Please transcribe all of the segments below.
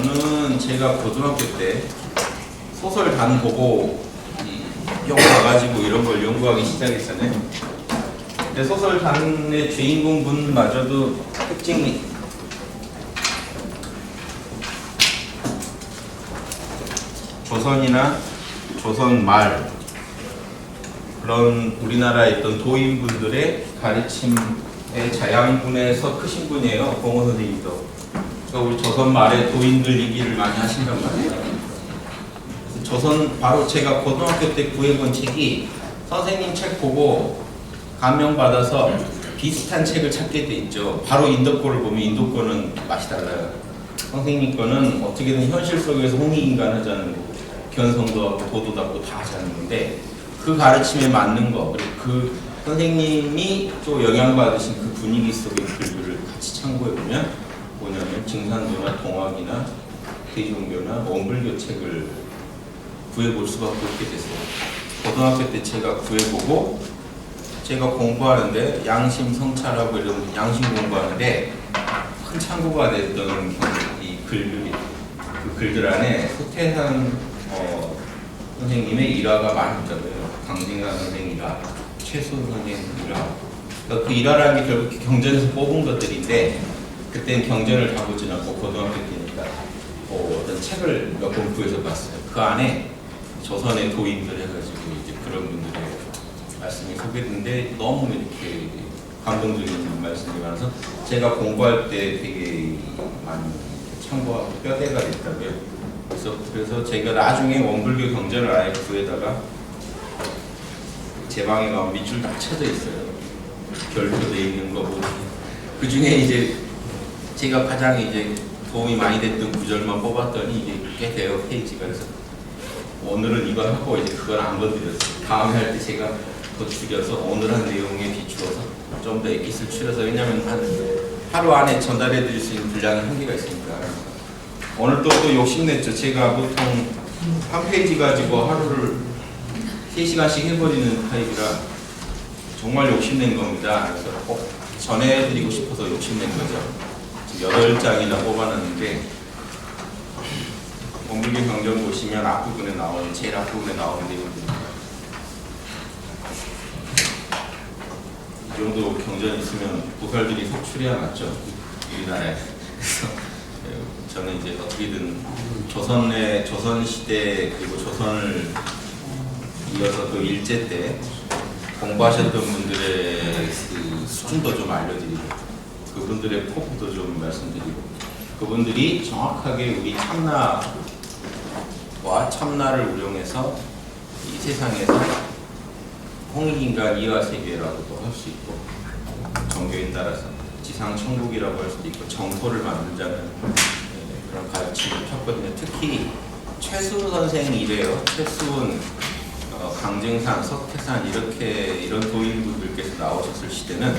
저는 제가 고등학교 때 소설 단 보고 영화 와가지고 이런 걸 연구하기 시작했잖아요. 근데 소설 단의 주인공 분마저도 특징이 조선이나 조선 말 그런 우리나라에 있던 도인분들의 가르침의 자양분에서 크신 분이에요. 공호 선생님도. 그러니까 우리 조선 말의 도인들 얘기를 많이 하신단 말이에요. 조선 바로 제가 고등학교 때 구해본 책이 선생님 책 보고 감명받아서 비슷한 책을 찾게 돼 있죠. 바로 인도 거를 보면 인도 거는 맛이 달라요. 선생님 거는 어떻게든 현실 속에서 홍익인간 하자는 거, 견성도 하고 도도 닦고 다 하자는 건데 그 가르침에 맞는 거 그리고 그 선생님이 또 영향받으신 그 분위기 속의 글들을 같이 참고해 보면 뭐냐면 증산도나 동학이나 대종교나 원불교 책을 구해볼 수밖에 없게 됐어요. 고등학교 때 제가 구해보고 제가 공부하는데 양심 성찰하고 이런 양심 공부하는데 큰 참고가 됐던 이 글들이 그 글들 안에 소태산 선생님의 일화가 많이 있잖아요. 강진관 선생 일화, 최수훈 선생 일화. 그러니까 그 일화라는 게 결국 경전에서 뽑은 것들인데 그때는 경전을 다 보진 않고 고등학교 때니까 어떤 책을 몇 권 구해서 봤어요. 그 안에 조선의 도인들 해가지고 이제 그런 분들의 말씀이 소개됐는데 너무 이렇게 감동적인 말씀이 많아서 제가 공부할 때 되게 많이 참고하고 뼈대가 됐다고요. 그래서 제가 나중에 원불교 경전을 아예 구에다가 제 방에 가면 밑줄 다 쳐져 있어요. 별표돼 있는 거고 그 중에 이제 제가 가장 이제 도움이 많이 됐던 구절만 뽑았더니 이게 꽤 돼요 페이지가. 그래서 오늘은 이거 하고 이제 그걸 안 건드렸어요. 다음에 할 때 제가 더 줄여서 오늘 한 내용에 비추어서 좀 더 엑기스를 추려서 왜냐면 한 하루 안에 전달해 드릴 수 있는 분량이 한계가 있으니까. 오늘 또 욕심냈죠. 제가 보통 한 페이지 가지고 하루를 3시간씩 해버리는 타입이라 정말 욕심낸 겁니다. 그래서 꼭 전해드리고 싶어서 욕심낸 거죠. 지금 8장이나 뽑아놨는데 원불교 경전 보시면 앞부분에 나오는 제일 앞부분에 나오는 내용입니다. 이 정도 경전 있으면 보살들이 속출해야 맞죠. 우리나라에. 그래서 저는 이제 어떻게든 조선시대 그리고 조선을 이어서 또 일제 때 공부하셨던 분들의 그 수준도 좀 알려드리고 그분들의 포부도 좀 말씀드리고 그분들이 정확하게 우리 참나와 참나를 운용해서 이 세상에서 홍익인간 이화세계라고도 할 수 있고 정교에 따라서 지상천국이라고 할 수도 있고 정토를 만들자는 그런 가르침을 폈거든요. 특히 최수훈 선생이 이래요. 최수훈, 강증산, 석태산 이런 도인분들께서 나오셨을 시대는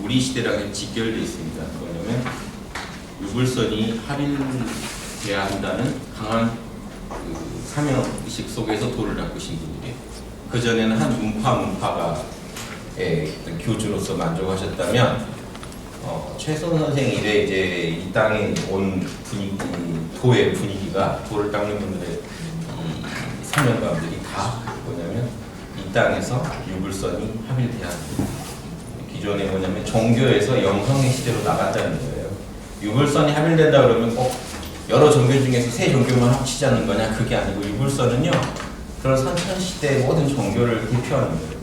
우리 시대랑 직결되어 있습니다. 뭐냐면 유불선이 합일돼야 한다는 강한 그 사명의식 속에서 도를 닦으신 분들이에요. 그전에는 한 문파가 교주로서 만족하셨다면 최수훈 선생 이래 이제 이 땅에 온 분위기, 도의 분위기가 도를 닦는 분들의 이 사명감들이 다 뭐냐면 이 땅에서 유불선이 합일돼야 합니다. 기존에 뭐냐면 종교에서 영성의 시대로 나간다는 거예요. 유불선이 합일된다 그러면 꼭 여러 종교 중에서 세 종교만 합치자는 거냐? 그게 아니고 유불선은요 그런 선천시대의 모든 종교를 대표하는 거예요.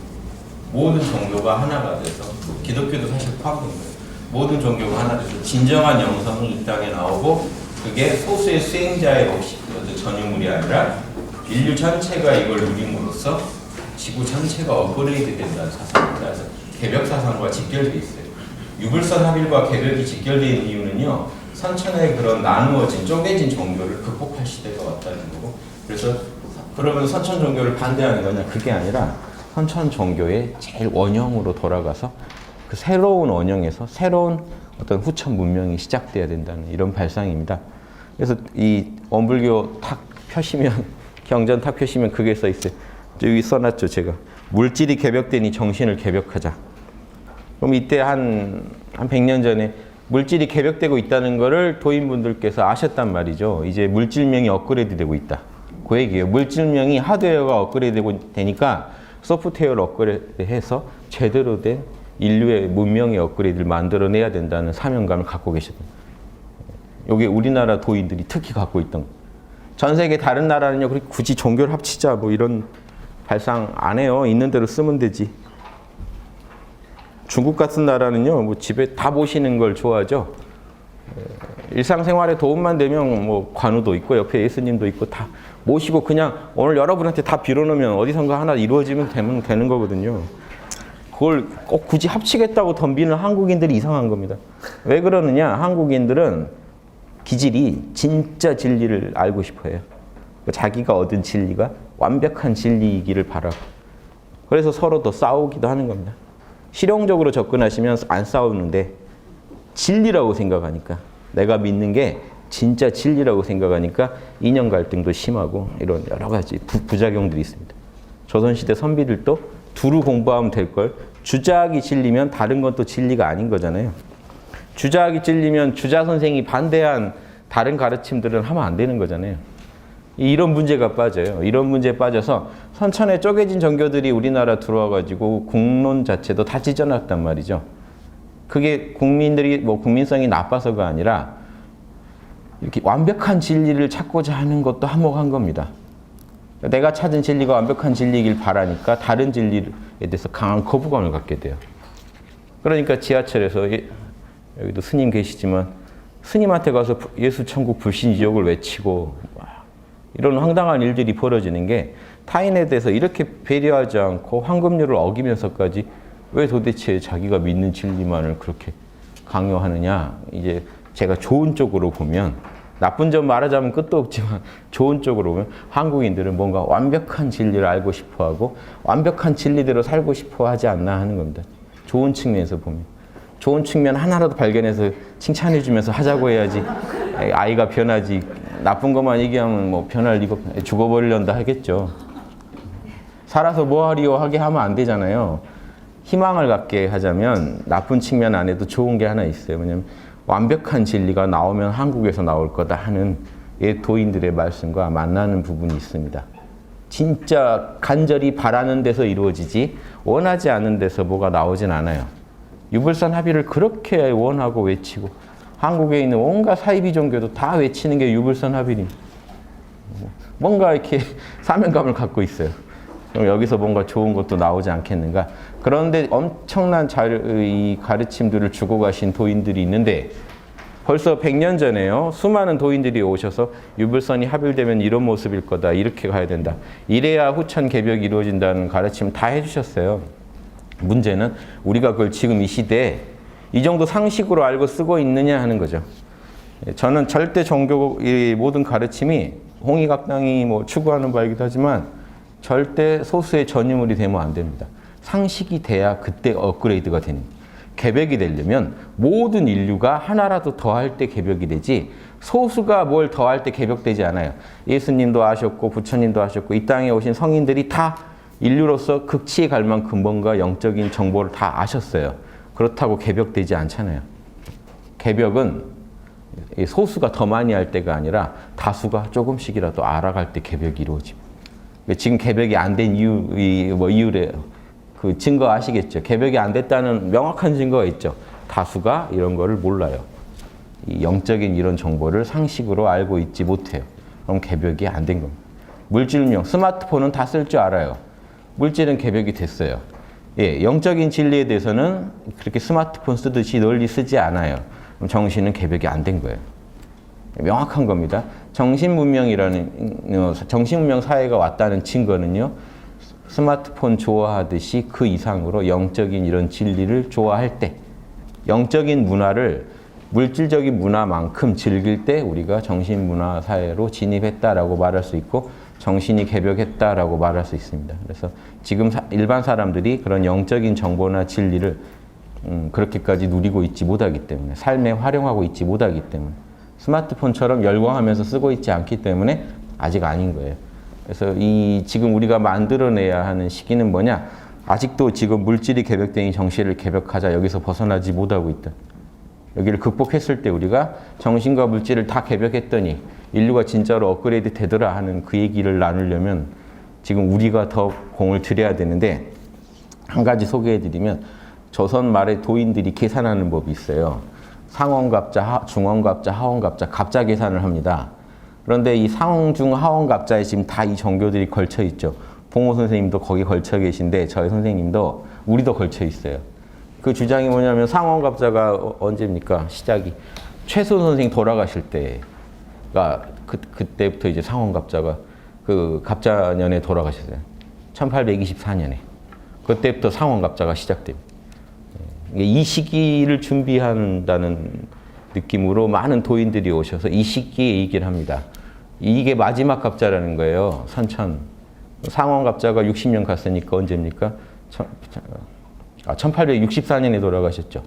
모든 종교가 하나가 돼서 기독교도 사실 포함된 거예요. 모든 종교가 하나 돼서 진정한 영성이 이 땅에 나오고 그게 소수의 수행자의 전유물이 아니라 인류 전체가 이걸 누림으로써 지구 전체가 업그레이드 된다는 사상입니다. 그래서 개벽 사상과 직결되어 있어요. 유불선 합일과 개벽이 직결된 이유는요. 선천의 그런 나누어진 쪼개진 종교를 극복할 시대가 왔다는 거고 그래서 그러면 선천 종교를 반대하는 거냐? 그게 아니라 선천 종교의 제일 원형으로 돌아가서 그 새로운 원형에서 새로운 어떤 후천 문명이 시작돼야 된다는 이런 발상입니다. 그래서 이 원불교 탁 펴시면 경전 탁 펴시면 그게 써 있어요. 여기 써놨죠 제가. 물질이 개벽되니 정신을 개벽하자. 그럼 이때 한 100년 전에 물질이 개벽되고 있다는 것을 도인분들께서 아셨단 말이죠. 이제 물질명이 업그레이드 되고 있다. 그 얘기예요. 물질명이 하드웨어가 업그레이드 되니까 소프트웨어를 업그레이드해서 제대로 된 인류의 문명의 업그레이드를 만들어내야 된다는 사명감을 갖고 계셨던 거예요. 이게 우리나라 도인들이 특히 갖고 있던 거예요. 전 세계 다른 나라는요, 굳이 종교를 합치자 뭐 이런 발상 안 해요. 있는 대로 쓰면 되지. 중국 같은 나라는요, 뭐 집에 다 모시는 걸 좋아하죠. 일상생활에 도움만 되면 뭐 관우도 있고 옆에 예수님도 있고 다 모시고 그냥 오늘 여러분한테 다 빌어놓으면 어디선가 하나 이루어지면 되는 거거든요. 그걸 꼭 굳이 합치겠다고 덤비는 한국인들이 이상한 겁니다. 왜 그러느냐? 한국인들은 기질이 진짜 진리를 알고 싶어 해요. 자기가 얻은 진리가 완벽한 진리이기를 바라고. 그래서 서로 더 싸우기도 하는 겁니다. 실용적으로 접근하시면 안 싸우는데 진리라고 생각하니까, 내가 믿는 게 진짜 진리라고 생각하니까 이념 갈등도 심하고 이런 여러 가지 부작용들이 있습니다. 조선시대 선비들도 두루 공부하면 될 걸, 주자학이 진리면 다른 건 또 진리가 아닌 거잖아요. 주자학이 진리면 주자 선생이 반대한 다른 가르침들은 하면 안 되는 거잖아요. 이런 문제가 빠져요. 이런 문제에 빠져서 선천에 쪼개진 종교들이 우리나라 들어와가지고 국론 자체도 다 찢어놨단 말이죠. 그게 국민들이 뭐 국민성이 나빠서가 아니라 이렇게 완벽한 진리를 찾고자 하는 것도 한몫한 겁니다. 내가 찾은 진리가 완벽한 진리이길 바라니까 다른 진리에 대해서 강한 거부감을 갖게 돼요. 그러니까 지하철에서, 여기도 스님 계시지만 스님한테 가서 예수 천국 불신 지옥을 외치고 이런 황당한 일들이 벌어지는 게, 타인에 대해서 이렇게 배려하지 않고 황금률을 어기면서까지 왜 도대체 자기가 믿는 진리만을 그렇게 강요하느냐. 이제 제가 좋은 쪽으로 보면, 나쁜 점 말하자면 끝도 없지만 좋은 쪽으로 보면 한국인들은 뭔가 완벽한 진리를 알고 싶어하고 완벽한 진리대로 살고 싶어 하지 않나 하는 겁니다. 좋은 측면에서 보면. 좋은 측면 하나라도 발견해서 칭찬해 주면서 하자고 해야지 아이가 변하지. 나쁜 것만 얘기하면 뭐 변할 리가, 죽어버리련다 하겠죠. 살아서 뭐하리요 하게 하면 안 되잖아요. 희망을 갖게 하자면 나쁜 측면 안에도 좋은 게 하나 있어요. 왜냐면 완벽한 진리가 나오면 한국에서 나올 거다 하는 옛 도인들의 말씀과 만나는 부분이 있습니다. 진짜 간절히 바라는 데서 이루어지지 원하지 않은 데서 뭐가 나오진 않아요. 유불선 합의를 그렇게 원하고 외치고 한국에 있는 온갖 사이비 종교도 다 외치는 게 유불선 합의입니다. 뭔가 이렇게 사명감을 갖고 있어요. 그럼 여기서 뭔가 좋은 것도 나오지 않겠는가. 그런데 엄청난 이 가르침들을 주고 가신 도인들이 있는데, 벌써 100년 전에요, 수많은 도인들이 오셔서 유불선이 합일되면 이런 모습일 거다, 이렇게 가야 된다, 이래야 후천 개벽이 이루어진다는 가르침 다 해주셨어요. 문제는 우리가 그걸 지금 이 시대에 이 정도 상식으로 알고 쓰고 있느냐 하는 거죠. 저는 절대 종교의 모든 가르침이 홍익학당이 뭐 추구하는 바이기도 하지만 절대 소수의 전유물이 되면 안 됩니다. 상식이 돼야 그때 업그레이드가 되는 거예요. 개벽이 되려면 모든 인류가 하나라도 더할 때 개벽이 되지, 소수가 뭘 더할 때 개벽되지 않아요. 예수님도 아셨고 부처님도 아셨고 이 땅에 오신 성인들이 다 인류로서 극치에 갈 만큼 뭔가 영적인 정보를 다 아셨어요. 그렇다고 개벽되지 않잖아요. 개벽은 소수가 더 많이 할 때가 아니라 다수가 조금씩이라도 알아갈 때 개벽이 이루어집니다. 지금 개벽이 안 된 이유래 그 증거 아시겠죠? 개벽이 안 됐다는 명확한 증거가 있죠. 다수가 이런 거를 몰라요. 이 영적인 이런 정보를 상식으로 알고 있지 못해요. 그럼 개벽이 안 된 겁니다. 물질명, 스마트폰은 다 쓸 줄 알아요. 물질은 개벽이 됐어요. 예, 영적인 진리에 대해서는 그렇게 스마트폰 쓰듯이 널리 쓰지 않아요. 그럼 정신은 개벽이 안 된 거예요. 명확한 겁니다. 정신문명 사회가 왔다는 증거는요, 스마트폰 좋아하듯이 그 이상으로 영적인 이런 진리를 좋아할 때, 영적인 문화를 물질적인 문화만큼 즐길 때 우리가 정신문화 사회로 진입했다라고 말할 수 있고 정신이 개벽했다라고 말할 수 있습니다. 그래서 지금 일반 사람들이 그런 영적인 정보나 진리를 그렇게까지 누리고 있지 못하기 때문에, 삶에 활용하고 있지 못하기 때문에, 스마트폰처럼 열광하면서 쓰고 있지 않기 때문에 아직 아닌 거예요. 그래서 지금 우리가 만들어내야 하는 시기는 뭐냐? 아직도 지금 물질이 개벽되니 정신을 개벽하자, 여기서 벗어나지 못하고 있다. 여기를 극복했을 때 우리가 정신과 물질을 다 개벽했더니 인류가 진짜로 업그레이드 되더라 하는 그 얘기를 나누려면 지금 우리가 더 공을 들여야 되는데, 한 가지 소개해드리면 조선 말의 도인들이 계산하는 법이 있어요. 상원갑자, 중원갑자, 하원갑자, 갑자 계산을 합니다. 그런데 이 상원, 중, 하원갑자에 지금 다 이 종교들이 걸쳐 있죠. 봉호 선생님도 거기 걸쳐 계신데 저희 선생님도 우리도 걸쳐 있어요. 그 주장이 뭐냐면 상원갑자가 언제입니까? 시작이 최순 선생님 돌아가실 때가 그때부터 이제 상원갑자가 그 갑자년에 돌아가셨어요. 1824년에. 그때부터 상원갑자가 시작됩니다. 이 시기를 준비한다는 느낌으로 많은 도인들이 오셔서 이 시기에 얘기를 합니다. 이게 마지막 갑자라는 거예요. 선천. 상원갑자가 60년 갔으니까 언제입니까? 1864년에 돌아가셨죠.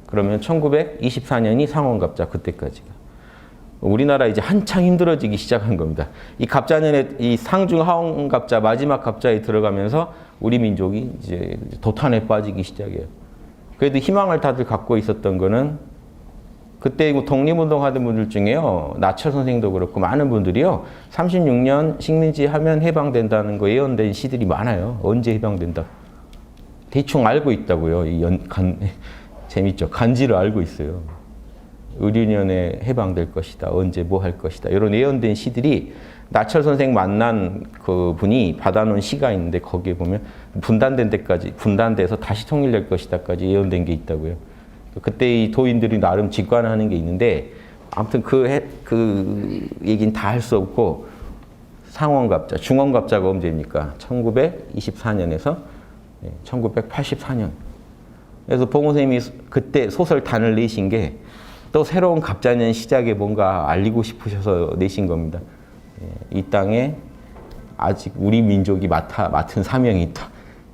그러면 1924년이 상원갑자, 그때까지가. 우리나라 이제 한창 힘들어지기 시작한 겁니다. 이 갑자년에 이 상중 하원갑자, 마지막 갑자에 들어가면서 우리 민족이 이제 도탄에 빠지기 시작해요. 그래도 희망을 다들 갖고 있었던 거는 그때 독립운동 하던 분들 중에요. 나철 선생도 그렇고 많은 분들이요. 36년 식민지 하면 해방된다는 거 예언된 시들이 많아요. 언제 해방된다. 대충 알고 있다고요. 재밌죠. 간지를 알고 있어요. 의류년에 해방될 것이다. 언제 뭐 할 것이다. 이런 예언된 시들이 나철 선생 만난 그 분이 받아놓은 시가 있는데 거기에 보면 분단된 데까지, 분단돼서 다시 통일될 것이다까지 예언된 게 있다고요. 그때 이 도인들이 나름 직관하는 게 있는데 아무튼 그 얘기는 다 할 수 없고 상원갑자, 중원갑자가 언제입니까? 1924년에서 1984년. 그래서 봉호 선생님이 그때 소설 단을 내신 게 또 새로운 갑자년 시작에 뭔가 알리고 싶으셔서 내신 겁니다. 이 땅에 아직 우리 민족이 맡은 사명이 있다.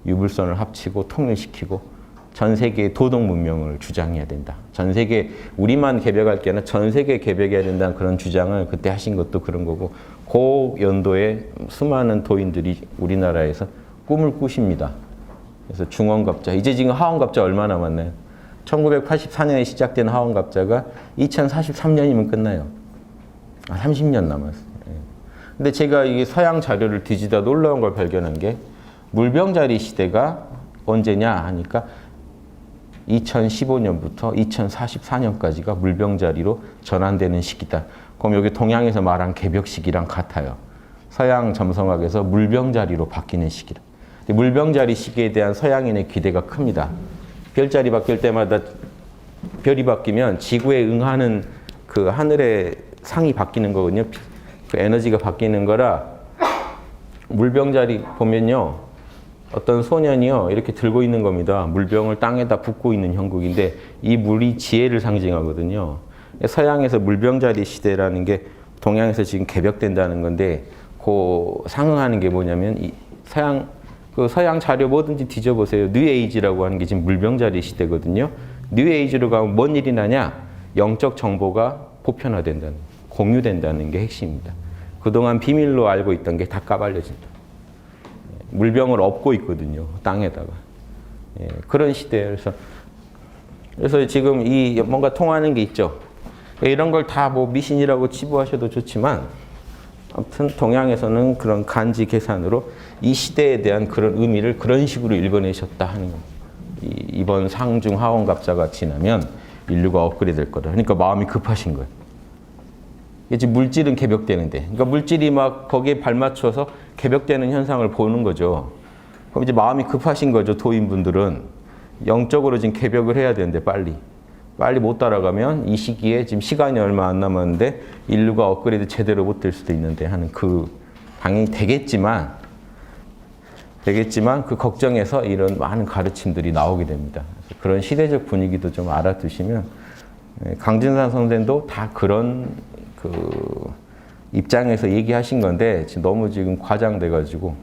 유불선을 합치고 통일시키고 전 세계 도덕 문명을 주장해야 된다. 전 세계 우리만 개벽할 게 아니라 전 세계 개벽해야 된다는 그런 주장을 그때 하신 것도 그런 거고, 그 연도에 수많은 도인들이 우리나라에서 꿈을 꾸십니다. 그래서 중원갑자, 이제 지금 하원갑자 얼마 남았나요? 1984년에 시작된 하원갑자가 2043년이면 끝나요. 30년 남았어요. 근데 제가 이게 서양 자료를 뒤지다 놀라운 걸 발견한 게 물병자리 시대가 언제냐 하니까 2015년부터 2044년까지가 물병자리로 전환되는 시기다. 그럼 여기 동양에서 말한 개벽 시기랑 같아요. 서양 점성학에서 물병자리로 바뀌는 시기다. 물병자리 시기에 대한 서양인의 기대가 큽니다. 별자리 바뀔 때마다 별이 바뀌면 지구에 응하는 그 하늘의 상이 바뀌는 거거든요. 그 에너지가 바뀌는 거라 물병자리 보면요. 어떤 소년이요. 이렇게 들고 있는 겁니다. 물병을 땅에다 붓고 있는 형국인데 이 물이 지혜를 상징하거든요. 서양에서 물병자리 시대라는 게 동양에서 지금 개벽된다는 건데 그 상응하는 게 뭐냐면 이 서양 자료 뭐든지 뒤져보세요. 뉴에이지라고 하는 게 지금 물병자리 시대거든요. 뉴에이지로 가면 뭔 일이 나냐? 영적 정보가 보편화된다는, 공유된다는 게 핵심입니다. 그동안 비밀로 알고 있던 게 다 까발려진다. 물병을 엎고 있거든요. 땅에다가. 그런 시대에서. 그래서 지금 이 뭔가 통하는 게 있죠. 이런 걸 다 뭐 미신이라고 치부하셔도 좋지만 아무튼 동양에서는 그런 간지 계산으로 이 시대에 대한 그런 의미를 그런 식으로 읽어내셨다 하는 겁니다. 이번 상중 하원갑자가 지나면 인류가 업그레이드 될 거다. 그러니까 마음이 급하신 거예요. 이제 물질은 개벽되는데, 그러니까 물질이 막 거기에 발맞춰서 개벽되는 현상을 보는 거죠. 그럼 이제 마음이 급하신 거죠. 도인분들은 영적으로 지금 개벽을 해야 되는데 빨리 못 따라가면 이 시기에 지금 시간이 얼마 안 남았는데 인류가 업그레이드 제대로 못 될 수도 있는데 하는 그 당연히 되겠지만 그 걱정에서 이런 많은 가르침들이 나오게 됩니다. 그런 시대적 분위기도 좀 알아두시면 강진산 선생도 다 그런 그 입장에서 얘기하신 건데 지금 너무 지금 과장돼가지고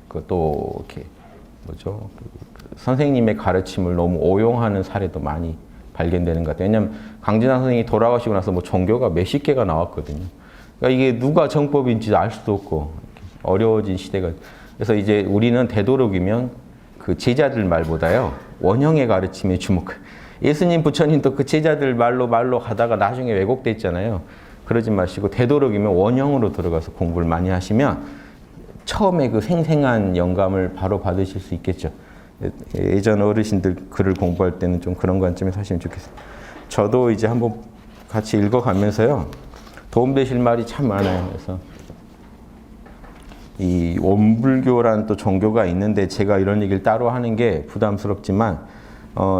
그것도 이렇게 뭐죠? 선생님의 가르침을 너무 오용하는 사례도 많이 발견되는 것 같아요. 왜냐하면 강진환 선생님이 돌아가시고 나서 뭐 종교가 몇십 개가 나왔거든요. 그러니까 이게 누가 정법인지 알 수도 없고 어려워진 시대가. 그래서 이제 우리는 되도록이면 그 제자들 말보다요 원형의 가르침에 주목해. 예수님, 부처님도 그 제자들 말로 가다가 나중에 왜곡됐잖아요. 그러지 마시고 되도록이면 원형으로 들어가서 공부를 많이 하시면 처음에 그 생생한 영감을 바로 받으실 수 있겠죠. 예전 어르신들 글을 공부할 때는 좀 그런 관점에서 하시면 좋겠어요. 저도 이제 한번 같이 읽어가면서요. 도움되실 말이 참 많아요. 그래서 이 원불교란 또 종교가 있는데 제가 이런 얘기를 따로 하는 게 부담스럽지만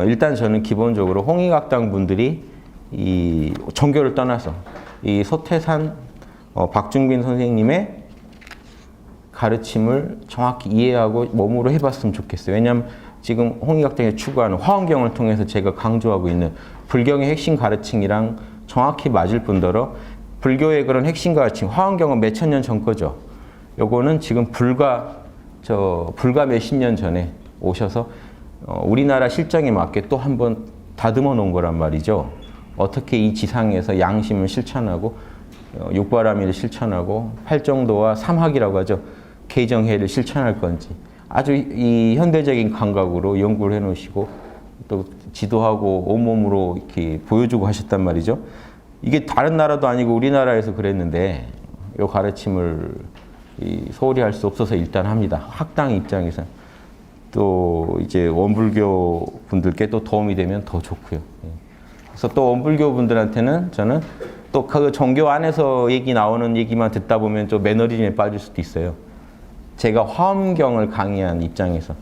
일단 저는 기본적으로 홍익학당 분들이 이 종교를 떠나서 이 소태산 박중빈 선생님의 가르침을 정확히 이해하고 몸으로 해봤으면 좋겠어요. 왜냐하면 지금 홍익학당이 추구하는 화엄경을 통해서 제가 강조하고 있는 불경의 핵심 가르침이랑 정확히 맞을 뿐더러 불교의 그런 핵심 가르침, 화엄경은 몇천 년 전 거죠. 요거는 지금 불과 몇십 년 전에 오셔서 우리나라 실정에 맞게 또 한번 다듬어 놓은 거란 말이죠. 어떻게 이 지상에서 양심을 실천하고 육바라밀을 실천하고 팔정도와 삼학이라고 하죠. 개정해를 실천할 건지 아주 이 현대적인 감각으로 연구를 해놓으시고 또 지도하고 온몸으로 이렇게 보여주고 하셨단 말이죠. 이게 다른 나라도 아니고 우리나라에서 그랬는데 이 가르침을 소홀히 할 수 없어서 일단 합니다. 학당 입장에서 또 이제 원불교 분들께 또 도움이 되면 더 좋고요. 그래서 또 원불교 분들한테는 저는 또 그 종교 안에서 얘기 나오는 얘기만 듣다 보면 좀 매너리즘에 빠질 수도 있어요. 제가 화엄경을 강의한 입장에서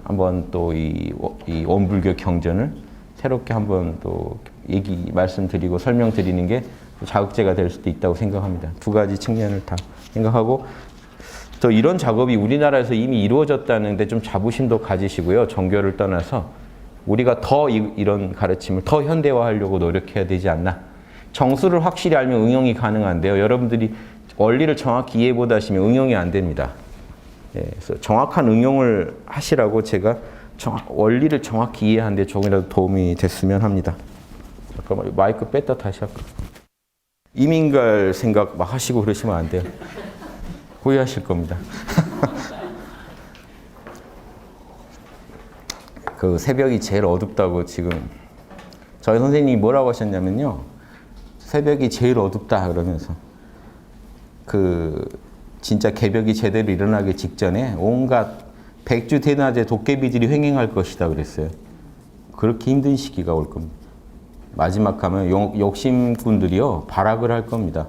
한번 또 이 원불교 경전을 새롭게 한번 또 말씀드리고 설명드리는 게 자극제가 될 수도 있다고 생각합니다. 두 가지 측면을 다 생각하고 또 이런 작업이 우리나라에서 이미 이루어졌다는데 좀 자부심도 가지시고요. 종교를 떠나서 우리가 더 이런 가르침을 더 현대화하려고 노력해야 되지 않나. 정수를 확실히 알면 응용이 가능한데요. 여러분들이 원리를 정확히 이해 못하시면 응용이 안 됩니다. 그래서 정확한 응용을 하시라고 제가 원리를 정확히 이해하는 데 조금이라도 도움이 됐으면 합니다. 잠깐만 마이크 뺐다 다시 할까? 이민 갈 생각 막 하시고 그러시면 안 돼요. 후회하실 겁니다. 그 새벽이 제일 어둡다고 지금 저희 선생님이 뭐라고 하셨냐면요. 새벽이 제일 어둡다 그러면서 그 진짜 개벽이 제대로 일어나기 직전에 온갖 백주 대낮에 도깨비들이 횡행할 것이다 그랬어요. 그렇게 힘든 시기가 올 겁니다. 마지막 하면 욕심꾼들이요 발악을 할 겁니다.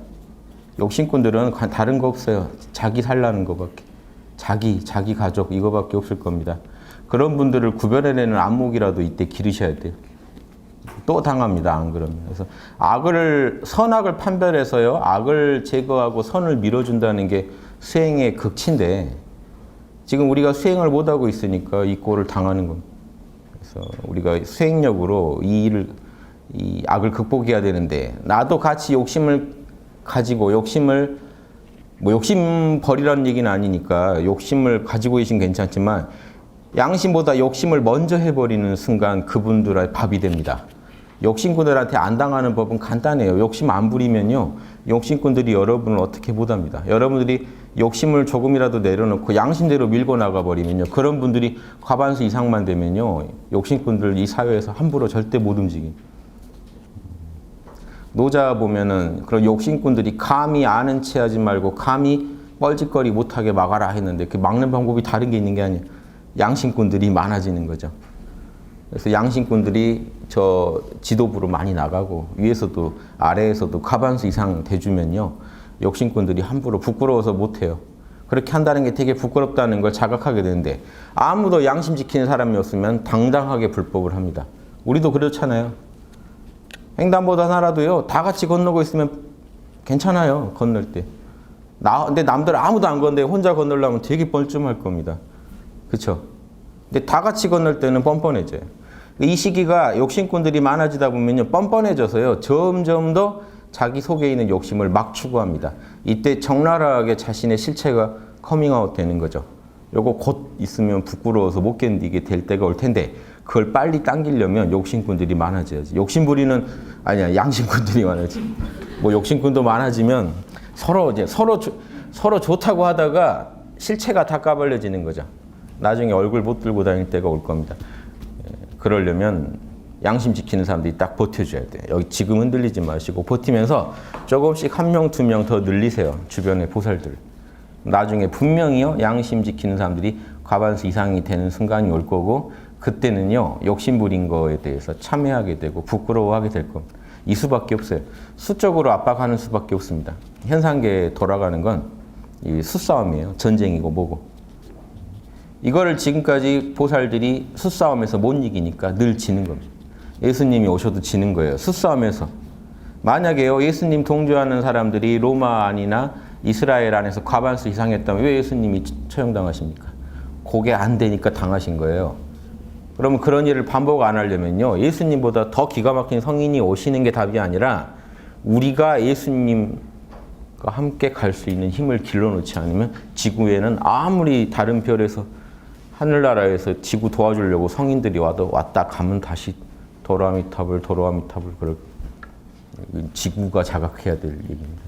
욕심꾼들은 다른 거 없어요. 자기 살라는 거밖에. 자기 가족 이거밖에 없을 겁니다. 그런 분들을 구별해내는 안목이라도 이때 기르셔야 돼요. 또 당합니다. 안 그러면. 그래서 선악을 판별해서요. 악을 제거하고 선을 밀어준다는 게 수행의 극치인데 지금 우리가 수행을 못하고 있으니까 이 꼴을 당하는 겁니다. 그래서 우리가 수행력으로 이 악을 극복해야 되는데 나도 같이 욕심을 가지고 욕심 버리라는 얘기는 아니니까 욕심을 가지고 계신 괜찮지만 양심보다 욕심을 먼저 해버리는 순간 그분들의 밥이 됩니다. 욕심꾼들한테 안 당하는 법은 간단해요. 욕심 안 부리면요. 욕심꾼들이 여러분을 어떻게 못합니다. 여러분들이 욕심을 조금이라도 내려놓고 양심대로 밀고 나가버리면요. 그런 분들이 과반수 이상만 되면요. 욕심꾼들 이 사회에서 함부로 절대 못 움직입니다. 노자 보면은 그런 욕심꾼들이 감히 아는 체 하지 말고 감히 뻘짓거리 못하게 막아라 했는데 그 막는 방법이 다른 게 있는 게 아니에요. 양심꾼들이 많아지는 거죠. 그래서 양심꾼들이 저 지도부로 많이 나가고 위에서도 아래에서도 과반수 이상 돼주면요. 욕심꾼들이 함부로 부끄러워서 못해요. 그렇게 한다는 게 되게 부끄럽다는 걸 자각하게 되는데 아무도 양심 지키는 사람이 없으면 당당하게 불법을 합니다. 우리도 그렇잖아요. 횡단보도 하나라도요. 다 같이 건너고 있으면 괜찮아요. 건널 때. 근데 남들 아무도 안 건너는데 혼자 건너려면 되게 뻘쭘할 겁니다. 그렇죠? 근데 다 같이 건널 때는 뻔뻔해져요. 이 시기가 욕심꾼들이 많아지다 보면요. 뻔뻔해져서요. 점점 더 자기 속에 있는 욕심을 막 추구합니다. 이때 적나라하게 자신의 실체가 커밍아웃 되는 거죠. 요거 곧 있으면 부끄러워서 못 견디게 될 때가 올 텐데 그걸 빨리 당기려면 욕심꾼들이 많아져야지. 양심꾼들이 많아지. 뭐 욕심꾼도 많아지면 서로 좋다고 하다가 실체가 다 까발려지는 거죠. 나중에 얼굴 못 들고 다닐 때가 올 겁니다. 그러려면 양심 지키는 사람들이 딱 버텨줘야 돼요. 여기 지금 흔들리지 마시고 버티면서 조금씩 한 명, 두 명 더 늘리세요. 주변의 보살들. 나중에 분명히요, 양심 지키는 사람들이 과반수 이상이 되는 순간이 올 거고, 그때는요, 욕심부린 거에 대해서 참회하게 되고 부끄러워하게 될 겁니다. 이 수밖에 없어요. 수적으로 압박하는 수밖에 없습니다. 현상계에 돌아가는 건 이 수싸움이에요. 전쟁이고 뭐고. 이거를 지금까지 보살들이 수싸움에서 못 이기니까 늘 지는 겁니다. 예수님이 오셔도 지는 거예요. 수싸움에서. 만약에요, 예수님 동조하는 사람들이 로마 안이나 이스라엘 안에서 과반수 이상 했다면 왜 예수님이 처형당하십니까? 그게 안 되니까 당하신 거예요. 그러면 그런 일을 반복 안 하려면요, 예수님보다 더 기가 막힌 성인이 오시는 게 답이 아니라 우리가 예수님과 함께 갈 수 있는 힘을 길러놓지 않으면 지구에는 아무리 다른 별에서 하늘나라에서 지구 도와주려고 성인들이 왔다 가면 다시 도로아미타불 그럴 지구가 자각해야 될 얘기입니다.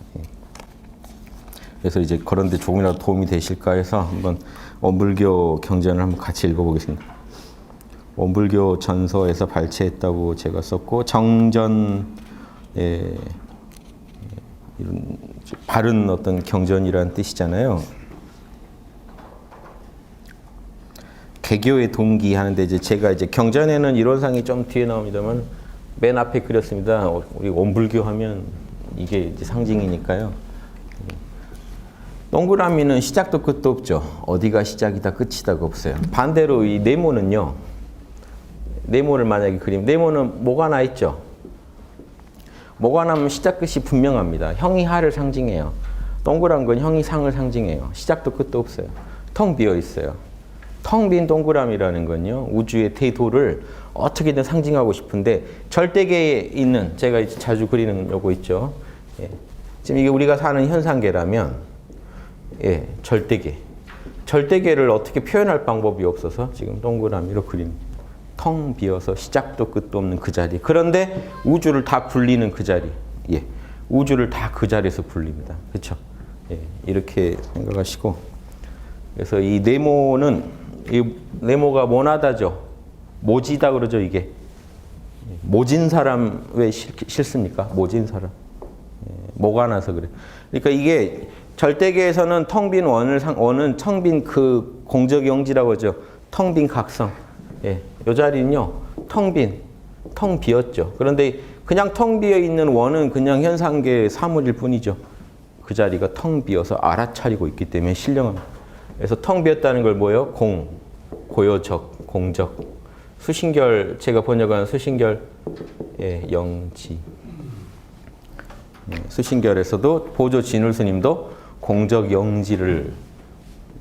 그래서 이제 그런데 조금이라도 도움이 되실까 해서 한번 원불교 경전을 한번 같이 읽어보겠습니다. 원불교 전서에서 발췌했다고 제가 썼고, 정전에 이런 바른 어떤 경전이라는 뜻이잖아요. 개교의 동기 하는데 이제 제가 이제 경전에는 이론상이 좀 뒤에 나옵니다만 맨 앞에 그렸습니다. 우리 원불교 하면 이게 이제 상징이니까요. 동그라미는 시작도 끝도 없죠. 어디가 시작이다 끝이다가 없어요. 반대로 이 네모는요. 네모를 만약에 그리면 네모는 뭐가 나 있죠. 뭐가 나면 시작 끝이 분명합니다. 형이 하를 상징해요. 동그란 건 형이 상을 상징해요. 시작도 끝도 없어요. 텅 비어 있어요. 텅 빈 동그라미라는 건요, 우주의 대도를 어떻게든 상징하고 싶은데 절대계에 있는, 제가 이제 자주 그리는 요거 있죠. 예. 지금 이게 우리가 사는 현상계라면, 예, 절대계. 절대계를 어떻게 표현할 방법이 없어서 지금 동그라미로 그린, 텅 비어서 시작도 끝도 없는 그 자리. 그런데 우주를 다 굴리는 그 자리. 예. 우주를 다 그 자리에서 굴립니다. 그렇죠? 예. 이렇게 생각하시고, 그래서 이 네모는, 이 네모가 모나다죠. 모지다 그러죠, 이게. 모진 사람 왜 싫습니까? 모진 사람. 뭐가 나서 그래. 그러니까 이게 절대계에서는 텅 빈 원은 텅 빈 그 공적영지라고 하죠. 텅 빈 각성. 예. 요 자리는요, 텅 비었죠. 그런데 그냥 텅 비어 있는 원은 그냥 현상계의 사물일 뿐이죠. 그 자리가 텅 비어서 알아차리고 있기 때문에 신령합니다. 그래서 텅 비었다는 걸 뭐예요? 고요적, 공적. 수신결, 제가 번역한 수신결, 예, 영지. 예, 수신결에서도 보조 진울 스님도 공적 영지를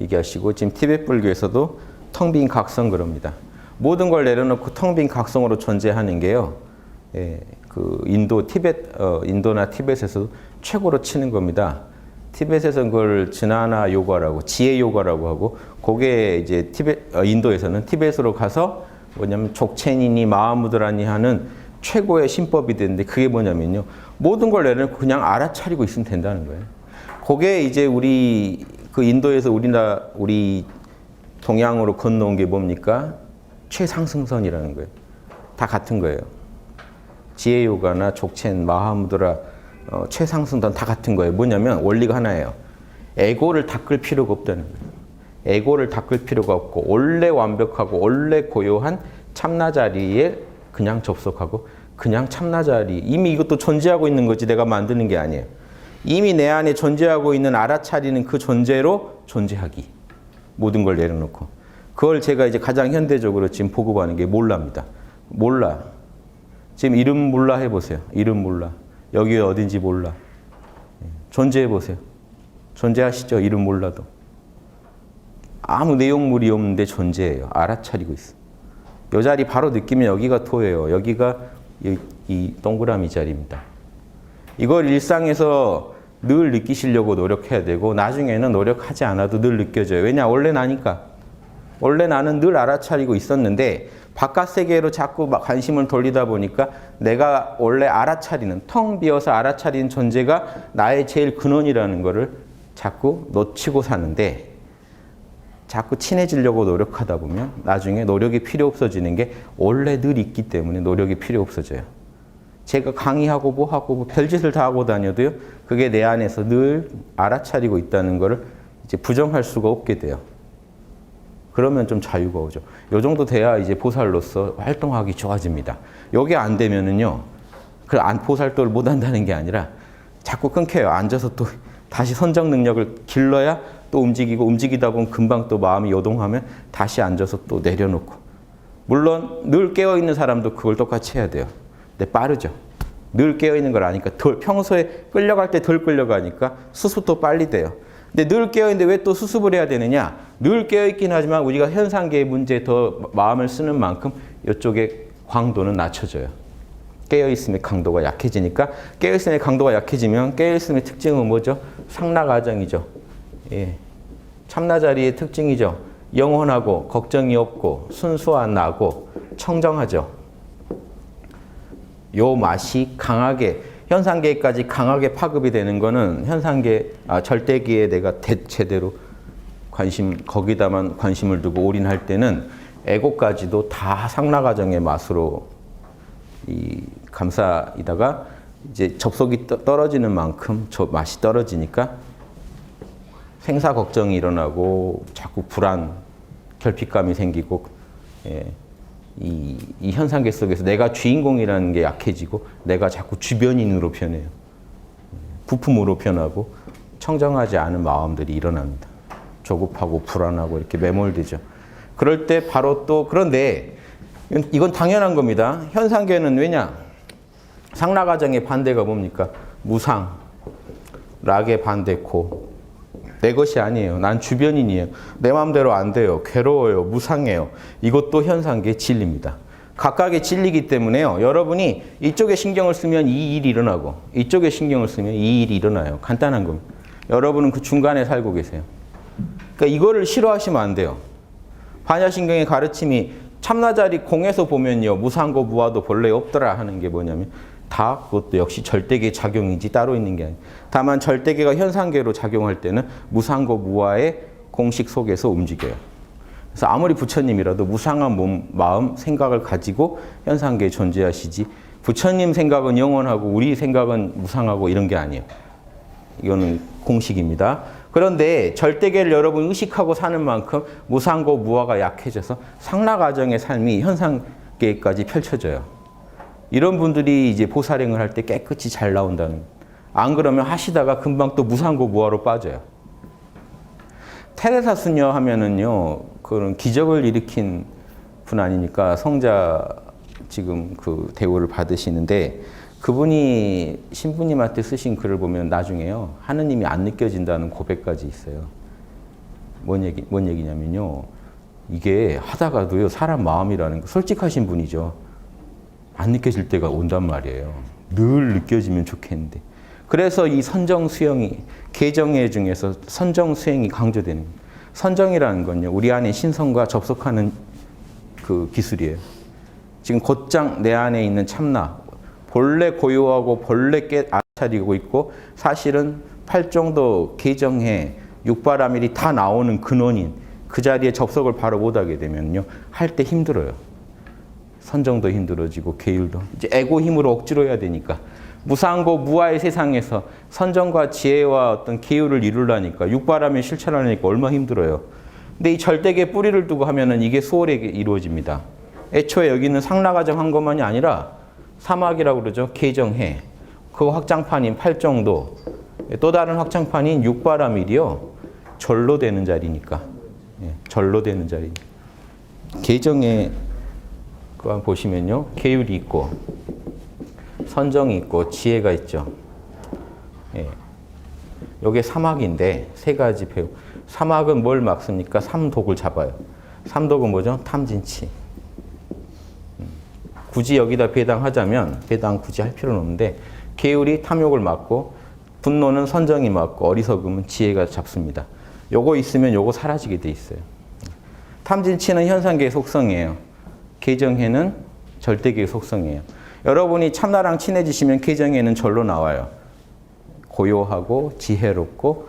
얘기하시고, 지금 티베트 불교에서도 텅 빈 각성 그럽니다. 모든 걸 내려놓고 텅 빈 각성으로 존재하는 게요, 예, 그 인도나 티베트에서 최고로 치는 겁니다. 티베트에서는 그걸 즈나나 요가라고, 지혜 요가라고 하고, 그게 이제 인도에서는 티베트로 가서 뭐냐면 족첸이니 마하무드라니 하는 최고의 신법이 되는데, 그게 뭐냐면요, 모든 걸 내려놓고 그냥 알아차리고 있으면 된다는 거예요. 그게 이제 우리 그 인도에서 우리 동양으로 건너온 게 뭡니까? 최상승선이라는 거예요. 다 같은 거예요. 지혜 요가나 족첸, 마하무드라, 최상승선 다 같은 거예요. 뭐냐면 원리가 하나예요. 에고를 닦을 필요가 없다는 거예요. 에고를 닦을 필요가 없고, 원래 완벽하고 원래 고요한 참나 자리에 그냥 접속하고, 그냥 참나 자리, 이미 이것도 존재하고 있는 거지 내가 만드는 게 아니에요. 이미 내 안에 존재하고 있는 알아차리는 그 존재로 존재하기. 모든 걸 내려놓고. 그걸 제가 이제 가장 현대적으로 지금 보급하는 게 몰라입니다. 몰라. 지금 이름 몰라 해보세요. 이름 몰라. 여기 어딘지 몰라. 존재해보세요. 존재하시죠? 이름 몰라도. 아무 내용물이 없는데 존재해요. 알아차리고 있어. 이 자리 바로 느끼면 여기가 토예요. 여기가 이 동그라미 자리입니다. 이걸 일상에서 늘 느끼시려고 노력해야 되고, 나중에는 노력하지 않아도 늘 느껴져요. 왜냐? 원래 나니까. 원래 나는 늘 알아차리고 있었는데 바깥 세계로 자꾸 관심을 돌리다 보니까 내가 원래 알아차리는, 텅 비어서 알아차리는 존재가 나의 제일 근원이라는 거를 자꾸 놓치고 사는데, 자꾸 친해지려고 노력하다 보면 나중에 노력이 필요 없어지는 게 원래 늘 있기 때문에 노력이 필요 없어져요. 제가 강의하고 뭐 별짓을 다 하고 다녀도요. 그게 내 안에서 늘 알아차리고 있다는 거를 이제 부정할 수가 없게 돼요. 그러면 좀 자유가 오죠. 요 정도 돼야 이제 보살로서 활동하기 좋아집니다. 요게 안 되면은요. 보살도를 못 한다는 게 아니라 자꾸 끊겨요. 앉아서 또 다시 선정 능력을 길러야 또 움직이고 움직이다 보면 금방 또 마음이 요동하면 다시 앉아서 또 내려놓고. 물론 늘 깨어있는 사람도 그걸 똑같이 해야 돼요. 근데 빠르죠. 늘 깨어있는 걸 아니까 평소에 끌려갈 때 덜 끌려가니까 수습도 빨리 돼요. 근데 늘 깨어있는데 왜 또 수습을 해야 되느냐? 늘 깨어있긴 하지만 우리가 현상계의 문제에 더 마음을 쓰는 만큼 이쪽에 광도는 낮춰져요. 깨어있음의 강도가 약해지니까 깨어있음의 강도가 약해지면 깨어있음의 특징은 뭐죠? 상락아정이죠. 예. 참나자리의 특징이죠. 영원하고 걱정이 없고 순수하고 청정하죠. 요 맛이 강하게 현상계까지 강하게 파급이 되는 거는 절대기에 내가 제대로 거기다만 관심을 두고 올인할 때는 에고까지도 다 상락아정의 맛으로 감사이다가 이제 접속이 떨어지는 만큼 저 맛이 떨어지니까 생사 걱정이 일어나고 자꾸 불안, 결핍감이 생기고 이 현상계 속에서 내가 주인공이라는 게 약해지고 내가 자꾸 주변인으로 변해요. 부품으로 변하고 청정하지 않은 마음들이 일어납니다. 조급하고 불안하고 이렇게 매몰되죠. 그럴 때 바로 또 그런데 이건 당연한 겁니다. 현상계는 왜냐? 상락아정의 반대가 뭡니까? 무상, 락의 반대코. 내 것이 아니에요. 난 주변인이에요. 내 마음대로 안 돼요. 괴로워요. 무상해요. 이것도 현상계의 진리입니다. 각각의 진리이기 때문에요. 여러분이 이쪽에 신경을 쓰면 이 일이 일어나고 이쪽에 신경을 쓰면 이 일이 일어나요. 간단한 겁니다. 여러분은 그 중간에 살고 계세요. 그러니까 이거를 싫어하시면 안 돼요. 반야신경의 가르침이 참나자리 공에서 보면요. 무상고 무아도 본래 없더라 하는 게 뭐냐면 다 그것도 역시 절대계 작용이지 따로 있는 게 아니에요. 다만 절대계가 현상계로 작용할 때는 무상고 무아의 공식 속에서 움직여요. 그래서 아무리 부처님이라도 무상한 몸, 마음, 생각을 가지고 현상계에 존재하시지 부처님 생각은 영원하고 우리 생각은 무상하고 이런 게 아니에요. 이거는 공식입니다. 그런데 절대계를 여러분 의식하고 사는 만큼 무상고 무아가 약해져서 상락아정의 삶이 현상계까지 펼쳐져요. 이런 분들이 이제 보살행을 할 때 깨끗이 잘 나온다는. 안 그러면 하시다가 금방 또 무상고 무아로 빠져요. 테레사 수녀 하면은요, 그런 기적을 일으킨 분 아니니까 성자 지금 그 대우를 받으시는데 그분이 신부님한테 쓰신 글을 보면 나중에요, 하느님이 안 느껴진다는 고백까지 있어요. 뭔 얘기냐면요, 이게 하다가도요, 사람 마음이라는 거 솔직하신 분이죠. 안 느껴질 때가 온단 말이에요. 늘 느껴지면 좋겠는데. 그래서 이 선정 수행이 계정예 중에서 선정 수행이 강조되는 거예요. 선정이라는 건요, 우리 안에 신성과 접속하는 그 기술이에요. 지금 곧장 내 안에 있는 참나, 본래 고요하고 본래 알아차리고 있고 사실은 팔정도 계정해 육바라밀이 다 나오는 근원인 그 자리에 접속을 바로 못하게 되면요, 할 때 힘들어요. 선정도 힘들어지고 계율도 이제 에고 힘으로 억지로 해야 되니까 무상고 무아의 세상에서 선정과 지혜와 어떤 계율을 이루려니까 육바라밀 실천하려니까 얼마나 힘들어요. 근데 이 절대계 뿌리를 두고 하면은 이게 수월하게 이루어집니다. 애초에 여기는 상락아정 한 것만이 아니라 사막이라고 그러죠. 계정해. 그 확장판인 팔정도, 또 다른 확장판인 육바라밀이요. 절로 되는 자리니까. 예, 절로 되는 자리. 계정에 그거 보시면요. 계율이 있고, 선정이 있고, 지혜가 있죠. 예. 요게 사막인데, 세 가지 배우. 사막은 뭘 막습니까? 삼독을 잡아요. 삼독은 뭐죠? 탐진치. 굳이 여기다 배당하자면 배당 굳이 할 필요는 없는데 계율이 탐욕을 막고 분노는 선정이 막고 어리석음은 지혜가 잡습니다. 요거 있으면 요거 사라지게 돼 있어요. 탐진치는 현상계의 속성이에요. 계정해는 절대계의 속성이에요. 여러분이 참나랑 친해지시면 계정해는 절로 나와요. 고요하고 지혜롭고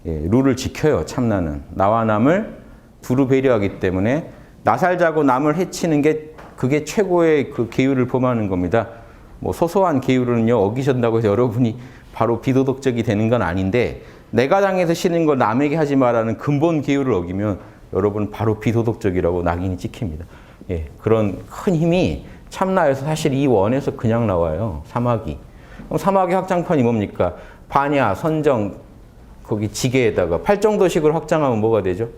룰을 지켜요. 참나는. 나와 남을 두루 배려하기 때문에 나 살자고 남을 해치는 게 그게 최고의 그 계율을 범하는 겁니다. 뭐 소소한 계율은요 어기신다고 해서 여러분이 바로 비도덕적이 되는 건 아닌데 내가 당해서 싫은 거 남에게 하지 말라는 근본 계율을 어기면 여러분 바로 비도덕적이라고 낙인이 찍힙니다. 예, 그런 큰 힘이 참나에서 사실 이 원에서 그냥 나와요. 사마귀. 그럼 사마귀 확장판이 뭡니까? 반야, 선정, 거기 지게에다가 팔정도식으로 확장하면 뭐가 되죠?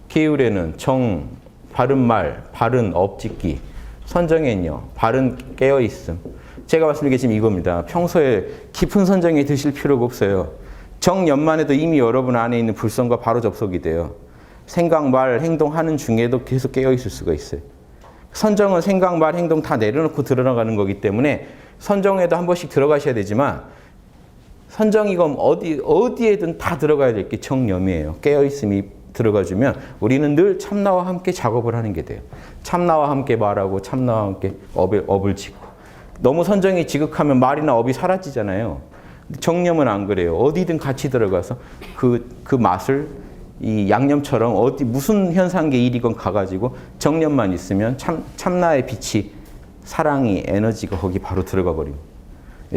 계율에는 정, 바른 말, 바른 업짓기. 선정에는요, 바른 깨어있음. 제가 말씀드린 게 지금 이겁니다. 평소에 깊은 선정에 드실 필요가 없어요. 정연만 해도 이미 여러분 안에 있는 불성과 바로 접속이 돼요. 생각, 말, 행동하는 중에도 계속 깨어있을 수가 있어요. 선정은 생각, 말, 행동 다 내려놓고 들어가는 거기 때문에 선정에도 한 번씩 들어가셔야 되지만 선정이건 어디에든 다 들어가야 될 게 정념이에요. 깨어있음이 들어가주면 우리는 늘 참나와 함께 작업을 하는 게 돼요. 참나와 함께 말하고 참나와 함께 업을 짓고. 너무 선정이 지극하면 말이나 업이 사라지잖아요. 정념은 안 그래요. 어디든 같이 들어가서 그 맛을 이 양념처럼 무슨 현상계 일이건 가가지고 정념만 있으면 참나의 빛이 사랑이 에너지가 거기 바로 들어가 버립니다.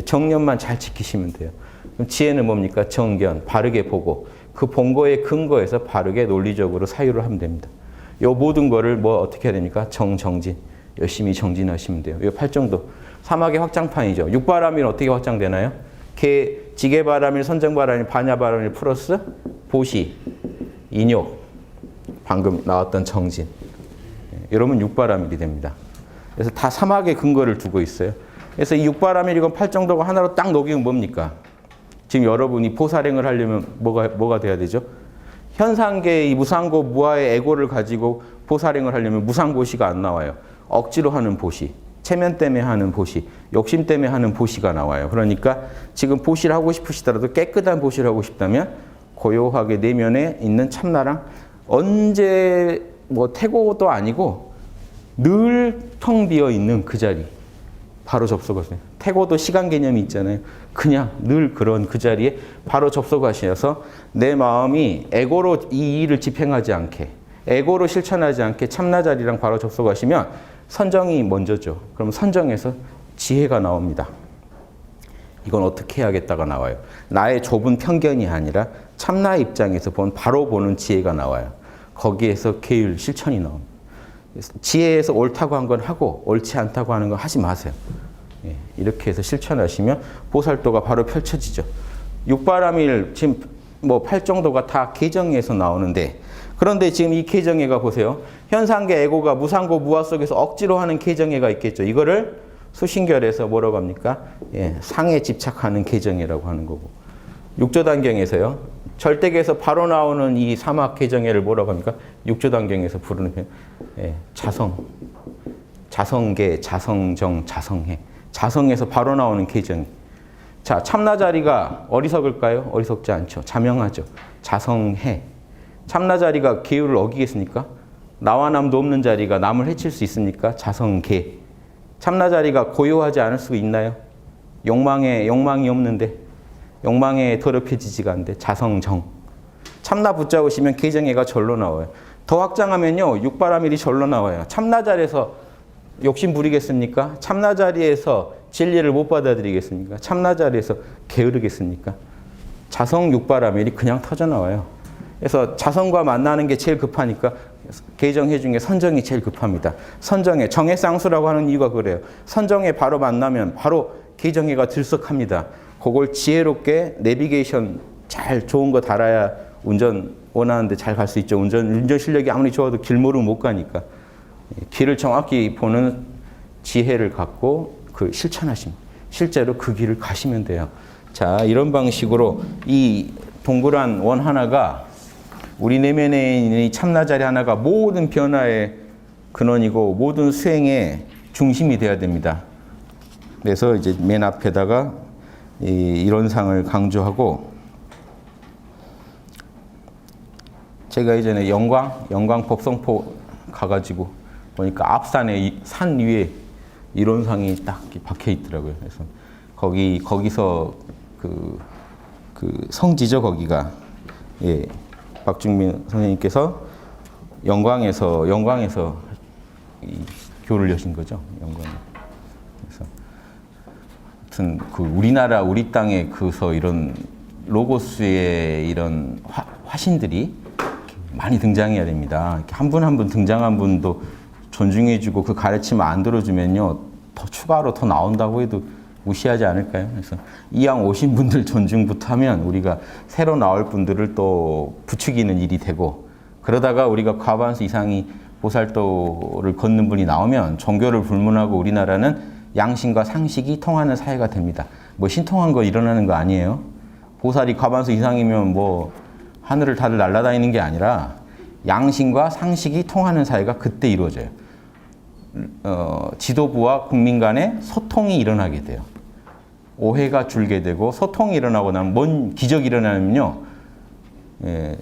정념만 잘 지키시면 돼요. 그럼 지혜는 뭡니까? 정견, 바르게 보고 그 본 거에 근거해서 바르게 논리적으로 사유를 하면 됩니다. 요 모든 거를 뭐 어떻게 해야 됩니까? 정진. 열심히 정진하시면 돼요. 요 팔정도. 사막의 확장판이죠. 육바람일 어떻게 확장되나요? 지게바람일, 선정바람일, 반야바람일 플러스 보시, 인욕, 방금 나왔던 정진. 이러면 육바람일이 됩니다. 그래서 다 사막의 근거를 두고 있어요. 그래서 이 육바람일이건 팔정도가 하나로 딱 녹이면 뭡니까? 지금 여러분이 보살행을 하려면 뭐가 돼야 되죠? 현상계의 무상고 무아의 에고를 가지고 보살행을 하려면 무상보시가 안 나와요. 억지로 하는 보시, 체면 때문에 하는 보시, 욕심 때문에 하는 보시가 나와요. 그러니까 지금 보시를 하고 싶으시더라도 깨끗한 보시를 하고 싶다면 고요하게 내면에 있는 참나랑 언제 뭐 태고도 아니고 늘 텅 비어 있는 그 자리 바로 접속하세요. 태고도 시간 개념이 있잖아요. 그냥 늘 그런 그 자리에 바로 접속하셔서 내 마음이 에고로 이 일을 집행하지 않게 에고로 실천하지 않게 참나 자리랑 바로 접속하시면 선정이 먼저죠. 그럼 선정에서 지혜가 나옵니다. 이건 어떻게 해야겠다가 나와요. 나의 좁은 편견이 아니라 참나 입장에서 바로 보는 지혜가 나와요. 거기에서 계율, 실천이 나옵니다. 지혜에서 옳다고 한 건 하고 옳지 않다고 하는 건 하지 마세요. 예, 이렇게 해서 실천하시면 보살도가 바로 펼쳐지죠. 육바람일 지금 뭐 팔정도가 다 계정에서 나오는데 그런데 지금 이 계정애가 보세요. 현상계 에고가 무상고 무아 속에서 억지로 하는 계정애가 있겠죠. 이거를 수신결에서 뭐라고 합니까? 예, 상에 집착하는 계정애라고 하는 거고. 육조단경에서요. 절대계에서 바로 나오는 이 사막 계정애를 뭐라고 합니까? 육조단경에서 부르는 예, 자성계, 자성정, 자성해. 자성에서 바로 나오는 계정. 자, 참나 자리가 어리석을까요? 어리석지 않죠. 자명하죠. 자성해. 참나 자리가 계율을 어기겠습니까? 나와 남도 없는 자리가 남을 해칠 수 있습니까? 자성계. 참나 자리가 고요하지 않을 수 있나요? 욕망이 없는데, 욕망에 더럽혀지지가 않는데, 자성정. 참나 붙잡으시면 계정애가 절로 나와요. 더 확장하면요, 육바라밀이 절로 나와요. 참나 자리에서 욕심 부리겠습니까? 참나 자리에서 진리를 못 받아들이겠습니까? 참나 자리에서 게으르겠습니까? 자성 육바라밀이 그냥 터져 나와요. 그래서 자성과 만나는 게 제일 급하니까 계정해 중에 선정이 제일 급합니다. 선정해, 정해 쌍수라고 하는 이유가 그래요. 선정해 바로 만나면 바로 계정해가 들썩합니다. 그걸 지혜롭게 내비게이션 잘 좋은 거 달아야 운전 원하는데 잘 갈 수 있죠. 운전 실력이 아무리 좋아도 길 모르면 못 가니까. 길을 정확히 보는 지혜를 갖고 그 실천하시면 실제로 그 길을 가시면 돼요. 자, 이런 방식으로 이 동그란 원 하나가 우리 내면에 있는 이 참나 자리 하나가 모든 변화의 근원이고 모든 수행의 중심이 돼야 됩니다. 그래서 이제 맨 앞에다가 이런 상을 강조하고 제가 예전에 영광 법성포 가가지고 보니까 앞산에 산 위에 이론상이 딱 박혀 있더라고요. 그래서 거기서 그 성지죠, 거기가. 예. 박중민 선생님께서 영광에서 이 교를 여신 거죠. 영광. 그래서 하여튼 그 우리나라 우리 땅에 그서 이런 로고스의 이런 화신들이 많이 등장해야 됩니다. 한 분 한 분 등장한 분도 존중해주고 그 가르침 안 들어주면요 더 추가로 더 나온다고 해도 무시하지 않을까요? 그래서 이왕 오신 분들 존중부터 하면 우리가 새로 나올 분들을 또 부추기는 일이 되고 그러다가 우리가 과반수 이상이 보살도를 걷는 분이 나오면 종교를 불문하고 우리나라는 양심과 상식이 통하는 사회가 됩니다. 뭐 신통한 거 일어나는 거 아니에요. 보살이 과반수 이상이면 뭐 하늘을 다들 날아다니는 게 아니라 양심과 상식이 통하는 사회가 그때 이루어져요. 지도부와 국민 간의 소통이 일어나게 돼요. 오해가 줄게 되고 소통이 일어나고 나면 뭔 기적이 일어나면요.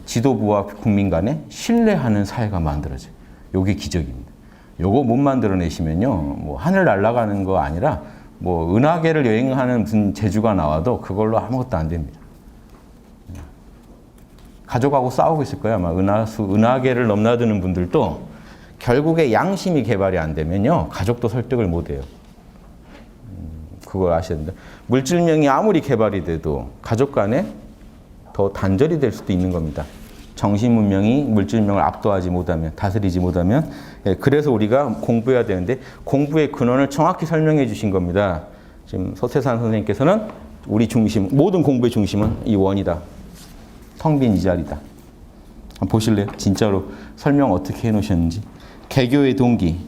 지도부와 국민 간에 신뢰하는 사회가 만들어져요. 요게 기적입니다. 요거 못 만들어내시면요. 뭐 하늘 날아가는 거 아니라 뭐 은하계를 여행하는 무슨 재주가 나와도 그걸로 아무것도 안 됩니다. 가족하고 싸우고 있을 거야. 아마 은하계를 넘나드는 분들도 결국에 양심이 개발이 안 되면요. 가족도 설득을 못 해요. 그거 아셔야 된다. 물질명이 아무리 개발이 돼도 가족 간에 더 단절이 될 수도 있는 겁니다. 정신문명이 물질명을 압도하지 못하면, 다스리지 못하면. 그래서 우리가 공부해야 되는데 공부의 근원을 정확히 설명해 주신 겁니다. 지금 서태산 선생님께서는 우리 중심, 모든 공부의 중심은 이 원이다. 텅 빈 이 자리다. 한번 보실래요? 진짜로 설명 어떻게 해놓으셨는지. 개교의 동기,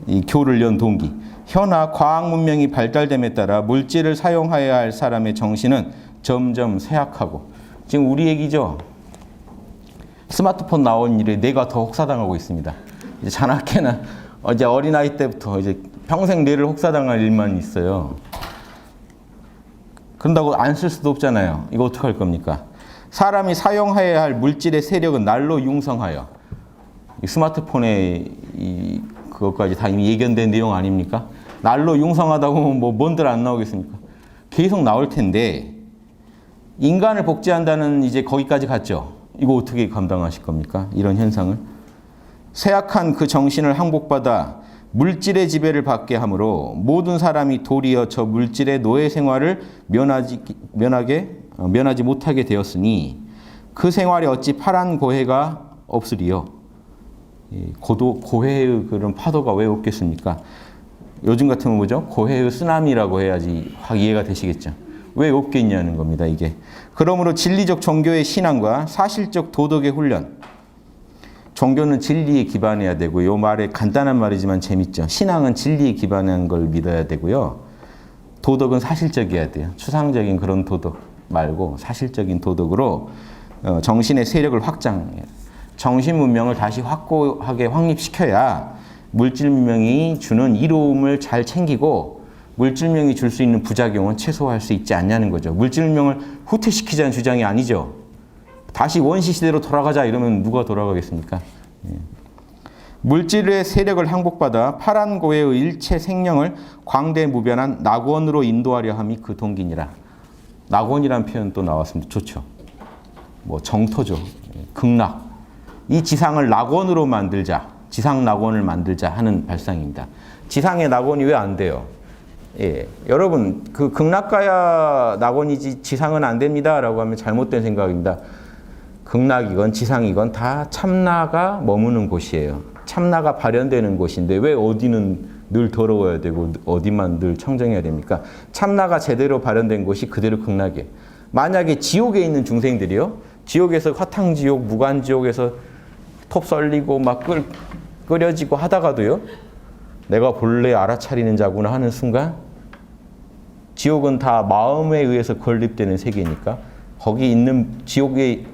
이 교를 연 동기. 현아 과학 문명이 발달됨에 따라 물질을 사용해야 할 사람의 정신은 점점 쇠약하고, 지금 우리 얘기죠. 스마트폰 나온 이래 뇌가 더 혹사당하고 있습니다. 이제 자나깨나 이제 어린아이 때부터 이제 평생 뇌를 혹사당할 일만 있어요. 그런다고 안 쓸 수도 없잖아요. 이거 어떡할 겁니까? 사람이 사용해야 할 물질의 세력은 날로 융성하여. 이 스마트폰에 그것까지 다 이미 예견된 내용 아닙니까? 날로 융성하다고 하면 뭐 뭔들 안 나오겠습니까? 계속 나올 텐데 인간을 복제한다는 이제 거기까지 갔죠. 이거 어떻게 감당하실 겁니까? 이런 현상을. 쇠약한 그 정신을 항복받아 물질의 지배를 받게 하므로 모든 사람이 도리어 저 물질의 노예 생활을 면하지 못하게 되었으니 그 생활에 어찌 파란 고해가 없으리요. 고해의 그런 파도가 왜 없겠습니까? 요즘 같으면 뭐죠? 고해의 쓰나미라고 해야지 확 이해가 되시겠죠. 왜 없겠냐는 겁니다, 이게. 그러므로 진리적 종교의 신앙과 사실적 도덕의 훈련. 종교는 진리에 기반해야 되고, 요 말에 간단한 말이지만 재밌죠. 신앙은 진리에 기반한 걸 믿어야 되고요. 도덕은 사실적이어야 돼요. 추상적인 그런 도덕 말고 사실적인 도덕으로 정신의 세력을 확장해요. 정신 문명을 다시 확고하게 확립시켜야 물질 문명이 주는 이로움을 잘 챙기고 물질명이 줄 수 있는 부작용은 최소화할 수 있지 않냐는 거죠. 물질명을 후퇴시키자는 주장이 아니죠. 다시 원시 시대로 돌아가자 이러면 누가 돌아가겠습니까? 물질의 세력을 항복받아 파란 고해의 일체 생명을 광대무변한 낙원으로 인도하려 함이 그 동기니라. 낙원이라는 표현 또 나왔습니다. 좋죠. 뭐 정토죠. 극락. 이 지상을 낙원으로 만들자. 지상 낙원을 만들자 하는 발상입니다. 지상의 낙원이 왜 안 돼요? 예, 여러분 그 극락가야 낙원이지 지상은 안 됩니다라고 하면 잘못된 생각입니다. 극락이건 지상이건 다 참나가 머무는 곳이에요. 참나가 발현되는 곳인데 왜 어디는 늘 더러워야 되고 어디만 늘 청정해야 됩니까? 참나가 제대로 발현된 곳이 그대로 극락이에요. 만약에 지옥에 있는 중생들이요, 지옥에서 화탕지옥, 무간지옥에서 톱 썰리고 막 끓여지고 하다가도요, 내가 본래 알아차리는 자구나 하는 순간 지옥은 다 마음에 의해서 건립되는 세계니까 거기 있는 지옥에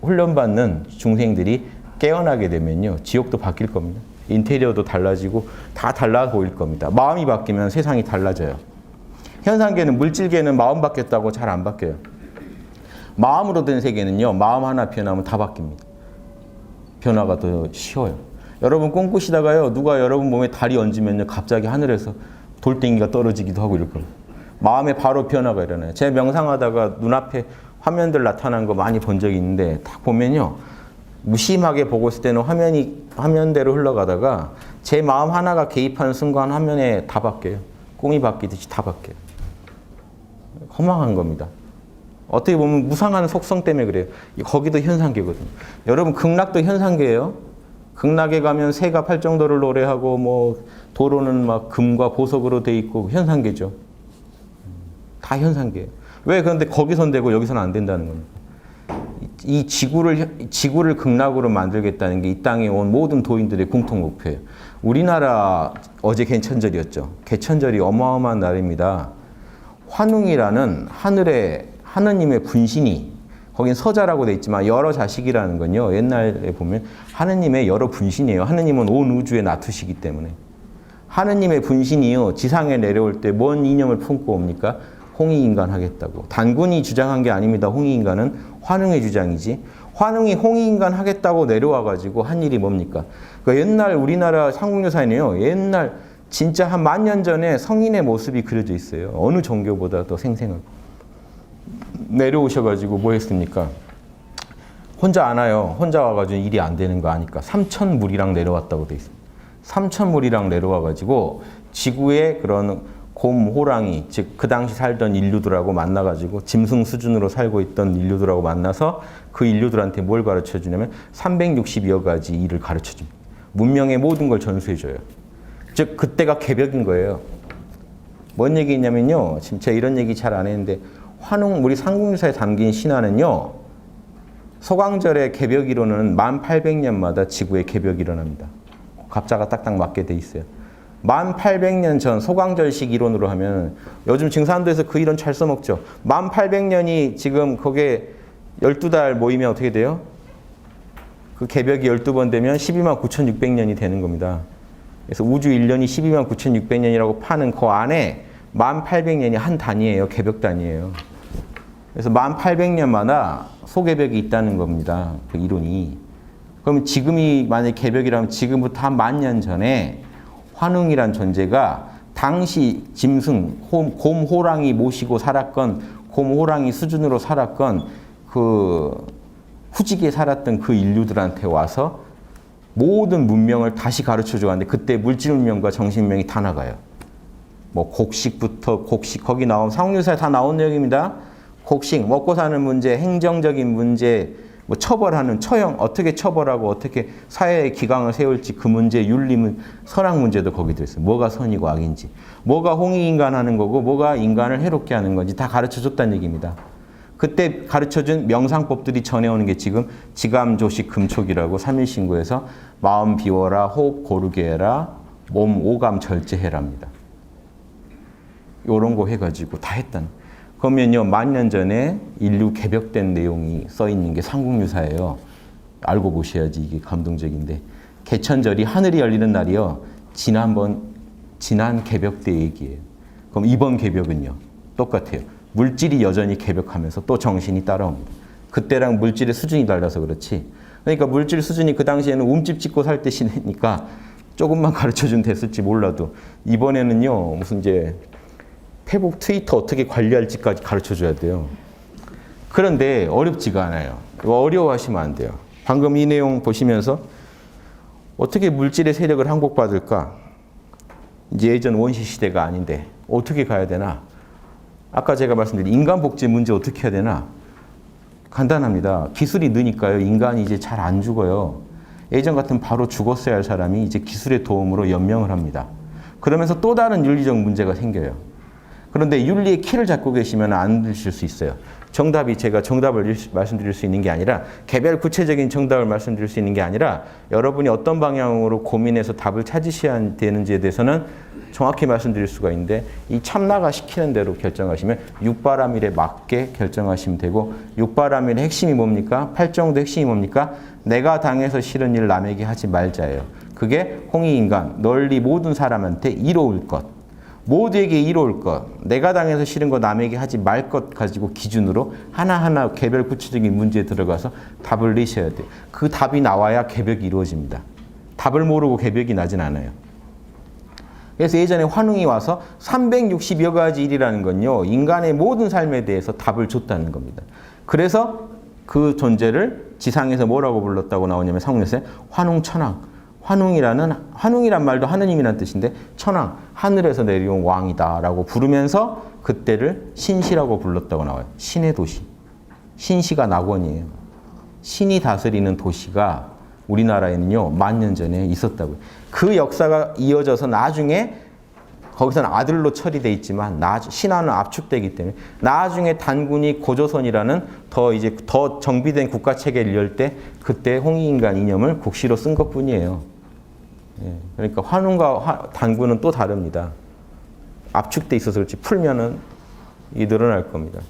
훈련받는 중생들이 깨어나게 되면요, 지옥도 바뀔 겁니다. 인테리어도 달라지고 다 달라 보일 겁니다. 마음이 바뀌면 세상이 달라져요. 현상계는, 물질계는 마음 바뀌었다고 잘 안 바뀌어요. 마음으로 된 세계는요, 마음 하나 변하면 다 바뀝니다. 변화가 더 쉬워요. 여러분 꿈꾸시다가요, 누가 여러분 몸에 다리 얹으면요, 갑자기 하늘에서 돌덩이가 떨어지기도 하고 이럴 겁니다. 마음에 바로 변화가 일어나요. 제 명상하다가 눈앞에 화면들 나타난 거 많이 본 적이 있는데 딱 보면요, 무심하게 보고 있을 때는 화면대로 흘러가다가 제 마음 하나가 개입하는 순간 화면에 다 바뀌어요. 꿈이 바뀌듯이 다 바뀌어요. 허망한 겁니다. 어떻게 보면 무상한 속성 때문에 그래요. 거기도 현상계거든요. 여러분 극락도 현상계예요. 극락에 가면 새가 팔정도를 노래하고 뭐 도로는 막 금과 보석으로 돼 있고 현상계죠. 다 현상계예요. 왜 그런데 거기선 되고 여기서는 안 된다는 겁니다. 이 지구를 극락으로 만들겠다는 게 이 땅에 온 모든 도인들의 공통 목표예요. 우리나라 어제 개천절이었죠. 개천절이 어마어마한 날입니다. 환웅이라는 하늘의 하느님의 분신이 거긴 서자라고 돼 있지만 여러 자식이라는 건요. 옛날에 보면 하느님의 여러 분신이에요. 하느님은 온 우주에 나투시기 때문에 하느님의 분신이요. 지상에 내려올 때 뭔 이념을 품고 옵니까? 홍익인간 하겠다고. 단군이 주장한 게 아닙니다. 홍익인간은 환웅의 주장이지. 환웅이 홍익인간 하겠다고 내려와가지고 한 일이 뭡니까? 그러니까 옛날 우리나라 삼국유사에는요. 옛날 진짜 한 10,000년 전에 성인의 모습이 그려져 있어요. 어느 종교보다 더 생생하고. 내려오셔가지고 뭐 했습니까? 혼자 안 와요. 혼자 와가지고 일이 안 되는 거 아니까 3,000무리랑 내려왔다고 돼 있습니다. 3,000무리랑 내려와가지고 지구의 그런 곰, 호랑이, 즉 그 당시 살던 인류들하고 만나가지고 짐승 수준으로 살고 있던 인류들하고 만나서 그 인류들한테 뭘 가르쳐주냐면 360여 가지 일을 가르쳐줍니다. 문명의 모든 걸 전수해줘요. 즉 그때가 개벽인 거예요. 뭔 얘기냐면요. 지금 제가 이런 얘기 잘 안 했는데 환웅, 우리 삼국유사에 담긴 신화는요. 소강절의 개벽이론은 1800년마다 지구에 개벽이 일어납니다. 갑자가 딱딱 맞게 돼 있어요. 1800년 전 소강절식 이론으로 하면 요즘 증산도에서 그 이론 잘 써먹죠. 1800년이 지금 거기에 12달 모이면 어떻게 돼요? 그 개벽이 12번 되면 129,600년이 되는 겁니다. 그래서 우주 1년이 129,600년이라고 파는 그 안에 1800년이 한 단위예요. 개벽 단위예요. 그래서 1800년마다 소개벽이 있다는 겁니다. 그 이론이. 그럼 지금이 만약에 개벽이라면 지금부터 한 10,000년 전에 환웅이란 존재가 당시 짐승, 곰, 호랑이 모시고 살았건 곰, 호랑이 수준으로 살았건 그 후지기에 살았던 그 인류들한테 와서 모든 문명을 다시 가르쳐줘 가는데 그때 물질 문명과 정신 문명이 다 나가요. 뭐 곡식부터 거기 나오면 삼국유사에 다 나온 내용입니다. 곡식, 먹고 사는 문제, 행정적인 문제, 뭐 처벌하는 처형, 어떻게 처벌하고 어떻게 사회의 기강을 세울지 그 문제, 윤리문, 선악 문제도 거기 들어있어요. 뭐가 선이고 악인지, 뭐가 홍익인간 하는 거고 뭐가 인간을 해롭게 하는 건지 다 가르쳐줬다는 얘기입니다. 그때 가르쳐준 명상법들이 전해오는 게 지금 지감조식 금촉이라고 3일신고에서 마음 비워라, 호흡 고르게 해라, 몸 오감 절제해랍니다. 요런 거 해가지고 다 했다는. 그러면요, 10,000년 전에 인류 개벽된 내용이 써있는 게 삼국유사예요. 알고 보셔야지 이게 감동적인데. 개천절이 하늘이 열리는 날이요. 지난 개벽 때 얘기예요. 그럼 이번 개벽은요. 똑같아요. 물질이 여전히 개벽하면서 또 정신이 따라옵니다. 그때랑 물질의 수준이 달라서 그렇지. 그러니까 물질 수준이 그 당시에는 움집 짓고 살 때 시내니까 조금만 가르쳐준 됐을지 몰라도 이번에는요. 무슨 이제 페북, 트위터 어떻게 관리할지까지 가르쳐줘야 돼요. 그런데 어렵지가 않아요. 어려워하시면 안 돼요. 방금 이 내용 보시면서 어떻게 물질의 세력을 항복받을까? 이제 예전 원시 시대가 아닌데 어떻게 가야 되나? 아까 제가 말씀드린 인간 복제 문제 어떻게 해야 되나? 간단합니다. 기술이 느니까요. 인간이 이제 잘 안 죽어요. 예전 같으면 바로 죽었어야 할 사람이 이제 기술의 도움으로 연명을 합니다. 그러면서 또 다른 윤리적 문제가 생겨요. 그런데 윤리의 키를 잡고 계시면 안 되실 수 있어요. 정답이 제가 정답을 말씀드릴 수 있는 게 아니라 개별 구체적인 정답을 말씀드릴 수 있는 게 아니라 여러분이 어떤 방향으로 고민해서 답을 찾으셔야 되는지에 대해서는 정확히 말씀드릴 수가 있는데 이 참나가 시키는 대로 결정하시면 육바라밀에 맞게 결정하시면 되고 육바라밀의 핵심이 뭡니까? 팔정도 핵심이 뭡니까? 내가 당해서 싫은 일 남에게 하지 말자예요. 그게 홍익인간, 널리 모든 사람한테 이로울 것. 모두에게 이로울 것, 내가 당해서 싫은 거 남에게 하지 말 것 가지고 기준으로 하나하나 개별 구체적인 문제에 들어가서 답을 내셔야 돼요. 그 답이 나와야 개벽이 이루어집니다. 답을 모르고 개벽이 나진 않아요. 그래서 예전에 환웅이 와서 360여 가지 일이라는 건요. 인간의 모든 삶에 대해서 답을 줬다는 겁니다. 그래서 그 존재를 지상에서 뭐라고 불렀다고 나오냐면 상문에서 환웅천왕. 환웅이란 말도 하느님이란 뜻인데 천왕, 하늘에서 내려온 왕이다라고 부르면서 그때를 신시라고 불렀다고 나와요. 신의 도시. 신시가 낙원이에요. 신이 다스리는 도시가 우리나라에는요, 10,000년 전에 있었다고요. 그 역사가 이어져서 나중에 거기서는 아들로 처리돼 있지만 신하는 압축되기 때문에 나중에 단군이 고조선이라는 더 정비된 국가 체계를 열 때 그때 홍익인간 이념을 국시로 쓴 것뿐이에요. 예, 그러니까 환웅과 단군은 또 다릅니다. 압축돼 있어서 그렇지 풀면은 이 늘어날 겁니다.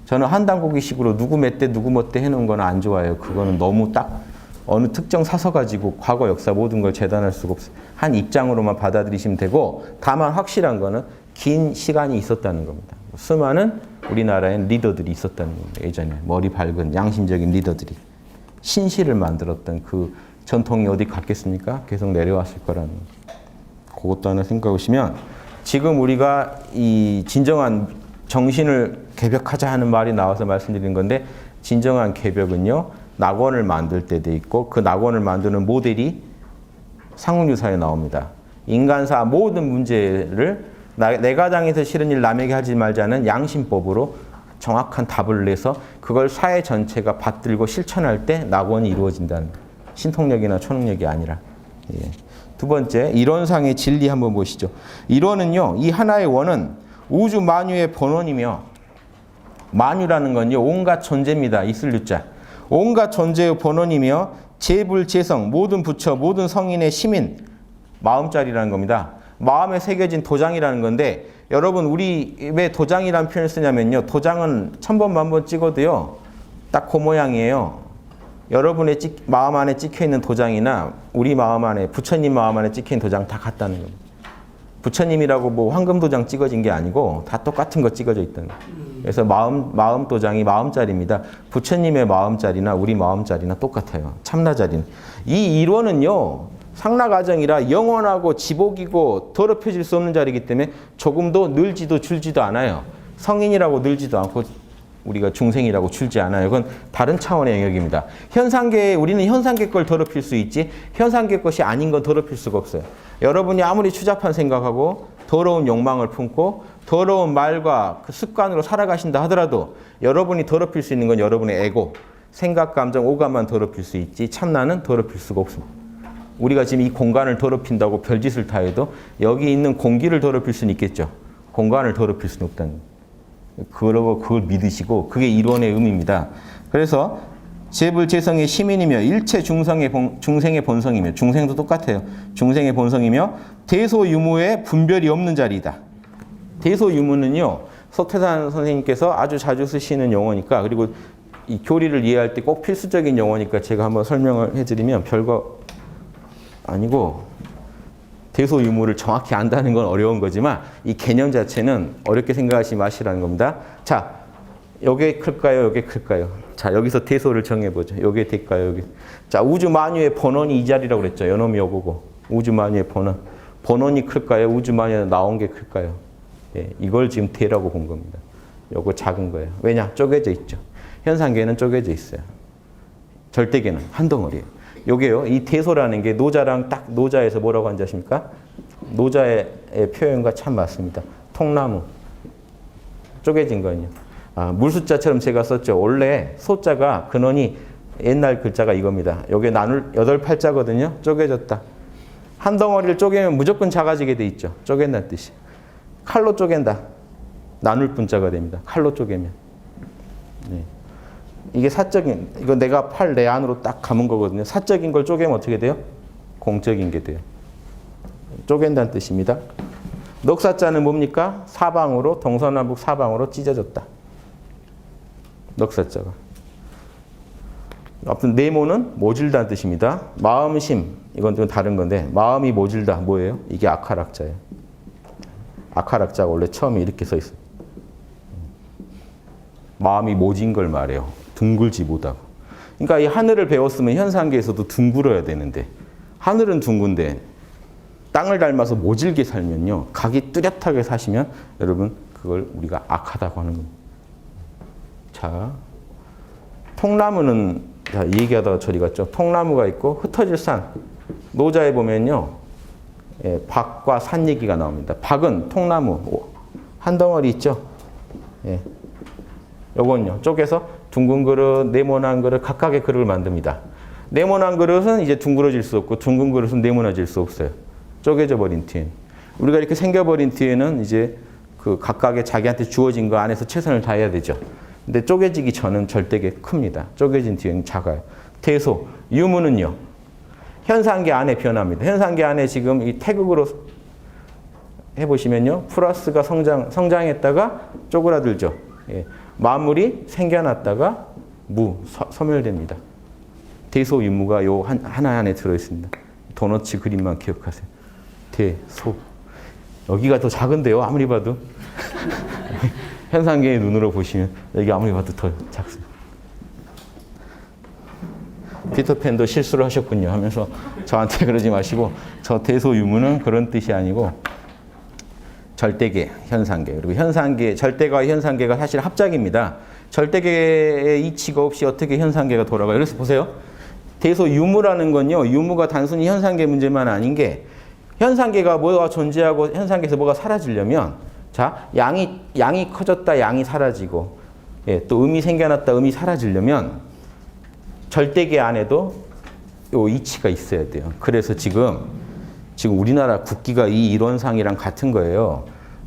저는 한당고기식으로 누구 몇 대 누구 몇 대 해놓은 건 안 좋아해요. 그거는 너무 딱 어느 특정 사서 가지고 과거 역사 모든 걸 재단할 수가 없어요. 한 입장으로만 받아들이시면 되고 다만 확실한 거는 긴 시간이 있었다는 겁니다. 수많은 우리나라엔 리더들이 있었다는 겁니다. 예전에 머리 밝은 양심적인 리더들이 신시를 만들었던 그 전통이 어디 갔겠습니까? 계속 내려왔을 거라는 그것도 하나 생각해 보시면 지금 우리가 이 진정한 정신을 개벽하자 하는 말이 나와서 말씀드린 건데 진정한 개벽은요. 낙원을 만들 때 돼 있고 그 낙원을 만드는 모델이 상훈유사에 나옵니다. 인간사 모든 문제를 내가 당해서 싫은 일 남에게 하지 말자는 양심법으로 정확한 답을 내서 그걸 사회 전체가 받들고 실천할 때 낙원이 이루어진다는 신통력이나 초능력이 아니라. 예. 두 번째, 이론상의 진리 한번 보시죠. 이론은요, 이 하나의 원은 우주 만유의 본원이며 만유라는 건요, 온갖 존재입니다. 있을 유자. 온갖 존재의 본원이며 재불재성, 모든 부처, 모든 성인의 시민, 마음자리라는 겁니다. 마음에 새겨진 도장이라는 건데 여러분 우리 왜 도장이라는 표현을 쓰냐면요. 도장은 1000번, 10,000번 찍어도요. 딱 그 모양이에요. 여러분의 마음 안에 찍혀있는 도장이나 우리 마음 안에 부처님 마음 안에 찍혀있는 도장 다 같다는 겁니다. 부처님이라고 뭐 황금 도장 찍어진 게 아니고 다 똑같은 거 찍어져 있다는 거예요. 그래서 마음 도장이 마음자리입니다. 부처님의 마음자리나 우리 마음자리나 똑같아요. 참나자리는. 이 이론은요. 상라가정이라 영원하고 지복이고 더럽혀질 수 없는 자리이기 때문에 조금도 늘지도 줄지도 않아요. 성인이라고 늘지도 않고 우리가 중생이라고 줄지 않아요. 그건 다른 차원의 영역입니다. 현상계에 우리는 현상계 걸 더럽힐 수 있지 현상계 것이 아닌 건 더럽힐 수가 없어요. 여러분이 아무리 추잡한 생각하고 더러운 욕망을 품고 더러운 말과 그 습관으로 살아가신다 하더라도 여러분이 더럽힐 수 있는 건 여러분의 에고, 생각, 감정, 오감만 더럽힐 수 있지 참나는 더럽힐 수가 없습니다. 우리가 지금 이 공간을 더럽힌다고 별짓을 다 해도 여기 있는 공기를 더럽힐 수는 있겠죠. 공간을 더럽힐 수는 없다는 거예요. 그러고 그걸 믿으시고 그게 이론의 의미입니다. 그래서 재불재성의 시민이며 일체 중생의 본성이며 중생도 똑같아요. 중생의 본성이며 대소유무의 분별이 없는 자리이다. 대소유무는요. 서태산 선생님께서 아주 자주 쓰시는 용어니까 그리고 이 교리를 이해할 때 꼭 필수적인 용어니까 제가 한번 설명을 해드리면 별거 아니고 대소유무를 정확히 안다는 건 어려운 거지만 이 개념 자체는 어렵게 생각하지 마시라는 겁니다. 자, 요게 클까요? 요게 클까요? 자, 여기서 대소를 정해보죠. 요게 될까요? 여기. 자, 우주 만유의 본원이 이 자리라고 그랬죠. 연엄이 요거고. 우주 만유의 본원. 본원이 클까요? 우주 만유에 나온 게 클까요? 예, 이걸 지금 대라고 본 겁니다. 요거 작은 거예요. 왜냐? 쪼개져 있죠. 현상계는 쪼개져 있어요. 절대계는 한 덩어리예요. 요게요, 이 대소라는 게 노자랑 딱 노자에서 뭐라고 한지 아십니까? 노자의 표현과 참 맞습니다. 통나무. 쪼개진 거는요. 아, 물숫자처럼 제가 썼죠. 원래 소자가 근원이 옛날 글자가 이겁니다. 요게 나눌 8팔자거든요. 쪼개졌다. 한 덩어리를 쪼개면 무조건 작아지게 돼 있죠. 쪼갠다는 뜻이. 칼로 쪼갠다. 나눌 분자가 됩니다. 칼로 쪼개면. 네. 이게 사적인, 이거 내가 팔 내 안으로 딱 감은 거거든요. 사적인 걸 쪼개면 어떻게 돼요? 공적인 게 돼요. 쪼갠다는 뜻입니다. 넉사자는 뭡니까? 사방으로, 동서남북 사방으로 찢어졌다. 넉사자가. 아무튼 네모는 모질다는 뜻입니다. 마음심, 이건 좀 다른 건데 마음이 모질다 뭐예요? 이게 아카락자예요. 아카락자가 원래 처음에 이렇게 써 있어요. 마음이 모진 걸 말해요. 둥글지 못하고. 그러니까 이 하늘을 배웠으면 현상계에서도 둥글어야 되는데 하늘은 둥근데 땅을 닮아서 모질게 살면요. 각이 뚜렷하게 사시면 여러분 그걸 우리가 악하다고 하는 겁니다. 자, 통나무는 자, 이 얘기하다가 저리 갔죠. 통나무가 있고 흩어질 산. 노자에 보면요. 예, 박과 산 얘기가 나옵니다. 박은 통나무 한 덩어리 있죠. 예. 요건요. 쪼개서 둥근 그릇, 네모난 그릇, 각각의 그릇을 만듭니다. 네모난 그릇은 이제 둥그러질 수 없고 둥근 그릇은 네모나질 수 없어요. 쪼개져 버린 뒤에. 우리가 이렇게 생겨버린 뒤에는 이제 그 각각의 자기한테 주어진 거 안에서 최선을 다해야 되죠. 근데 쪼개지기 전은 절대게 큽니다. 쪼개진 뒤에는 작아요. 대소, 유무는요. 현상계 안에 변합니다. 현상계 안에 지금 이 태극으로 해보시면요. 플러스가 성장했다가 쪼그라들죠. 예. 마물이 생겨났다가 소멸됩니다. 대소, 유무가 요 하나 안에 들어있습니다. 도너츠 그림만 기억하세요. 대소. 여기가 더 작은데요. 아무리 봐도. 현상계의 눈으로 보시면 여기 아무리 봐도 더 작습니다. 피터팬도 실수를 하셨군요 하면서 저한테 그러지 마시고 저 대소유무는 그런 뜻이 아니고 절대계, 현상계. 그리고 현상계, 절대가 현상계가 사실 합작입니다. 절대계의 이치가 없이 어떻게 현상계가 돌아가요? 그래서 보세요. 대소유무라는 건요. 유무가 단순히 현상계 문제만 아닌 게 현상계가 뭐가 존재하고 현상계에서 뭐가 사라지려면 자, 양이 커졌다 양이 사라지고 예, 또 음이 생겨났다 음이 사라지려면 절대계 안에도 요 이치가 있어야 돼요. 그래서 지금 우리나라 국기가 이 이론상이랑 같은 거예요.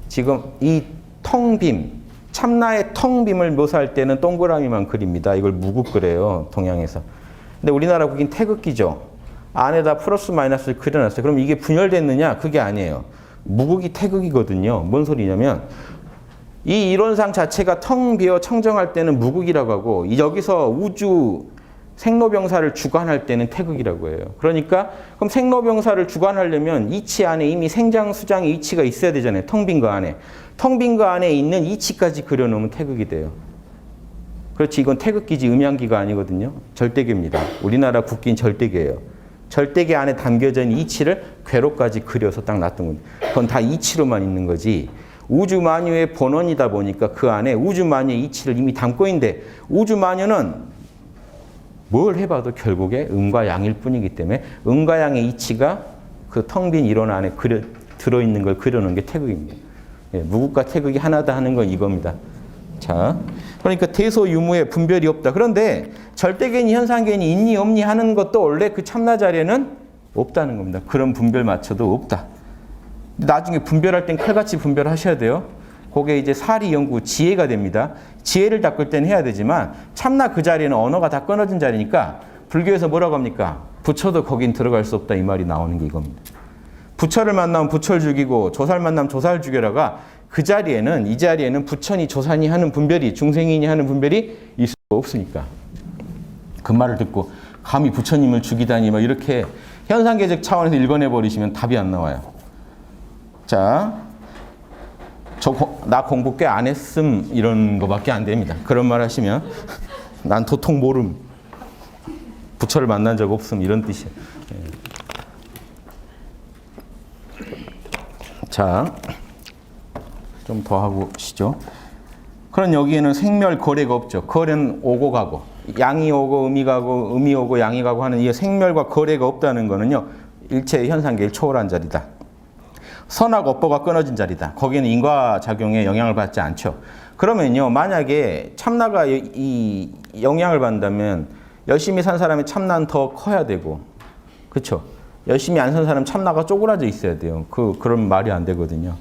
지금 이 텅빔, 참나의 텅빔을 묘사할 때는 동그라미만 그립니다. 이걸 무국 그래요. 동양에서. 근데 우리나라 국기는 태극기죠. 안에다 플러스 마이너스를 그려놨어요. 그럼 이게 분열됐느냐? 그게 아니에요. 무국이 태극이거든요. 뭔 소리냐면 이 이론상 자체가 텅 비어 청정할 때는 무국이라고 하고 여기서 우주 생로병사를 주관할 때는 태극이라고 해요. 그러니까 그럼 생로병사를 주관하려면 이치 안에 이미 생장수장의 이치가 있어야 되잖아요. 텅 빈 거 안에. 텅 빈 거 안에 있는 이치까지 그려놓으면 태극이 돼요. 그렇지 이건 태극기지 음양기가 아니거든요. 절대계입니다. 우리나라 국기는 절대계예요. 절대계 안에 담겨져 있는 이치를 궤로까지 그려서 딱 놨던 겁니다. 그건 다 이치로만 있는 거지. 우주 만유의 본원이다 보니까 그 안에 우주 만유의 이치를 이미 담고 있는데 우주 만유는 뭘 해봐도 결국에 음과 양일 뿐이기 때문에 음과 양의 이치가 그 텅 빈 이론 안에 들어있는 걸 그려놓은 게 태극입니다. 예, 무국과 태극이 하나다 하는 건 이겁니다. 자, 그러니까 대소유무에 분별이 없다. 그런데 절대계니 현상계니 있니 없니 하는 것도 원래 그 참나 자리에는 없다는 겁니다. 그런 분별 맞춰도 없다. 나중에 분별할 땐 칼같이 분별하셔야 돼요. 그게 이제 사리 연구 지혜가 됩니다. 지혜를 닦을 땐 해야 되지만 참나 그 자리에는 언어가 다 끊어진 자리니까 불교에서 뭐라고 합니까? 부처도 거긴 들어갈 수 없다 이 말이 나오는 게 이겁니다. 부처를 만나면 부처를 죽이고 조사를 만나면 조사를 죽여라가 그 자리에는 이 자리에는 부처니 조사니 하는 분별이 중생이니 하는 분별이 있을 수 없으니까 그 말을 듣고 감히 부처님을 죽이다니 막 이렇게 현상계적 차원에서 읽어내 버리시면 답이 안 나와요. 자, 나 공부 꽤 안 했음 이런 거밖에 안 됩니다. 그런 말 하시면 난 도통 모름, 부처를 만난 적 없음 이런 뜻이에요. 자, 좀 더 하고 시죠. 그럼 여기에는 생멸 거래가 없죠. 거래는 오고 가고 양이 오고 음이 가고 음이 오고 양이 가고 하는 이 생멸과 거래가 없다는 거는요. 일체의 현상계를 초월한 자리다. 선악 업보가 끊어진 자리다. 거기에는 인과작용에 영향을 받지 않죠. 그러면요. 만약에 참나가 이 영향을 받는다면 열심히 산 사람의 참나는 더 커야 되고 그렇죠. 열심히 안 산 사람은 참나가 쪼그라져 있어야 돼요. 그런 말이 안 되거든요.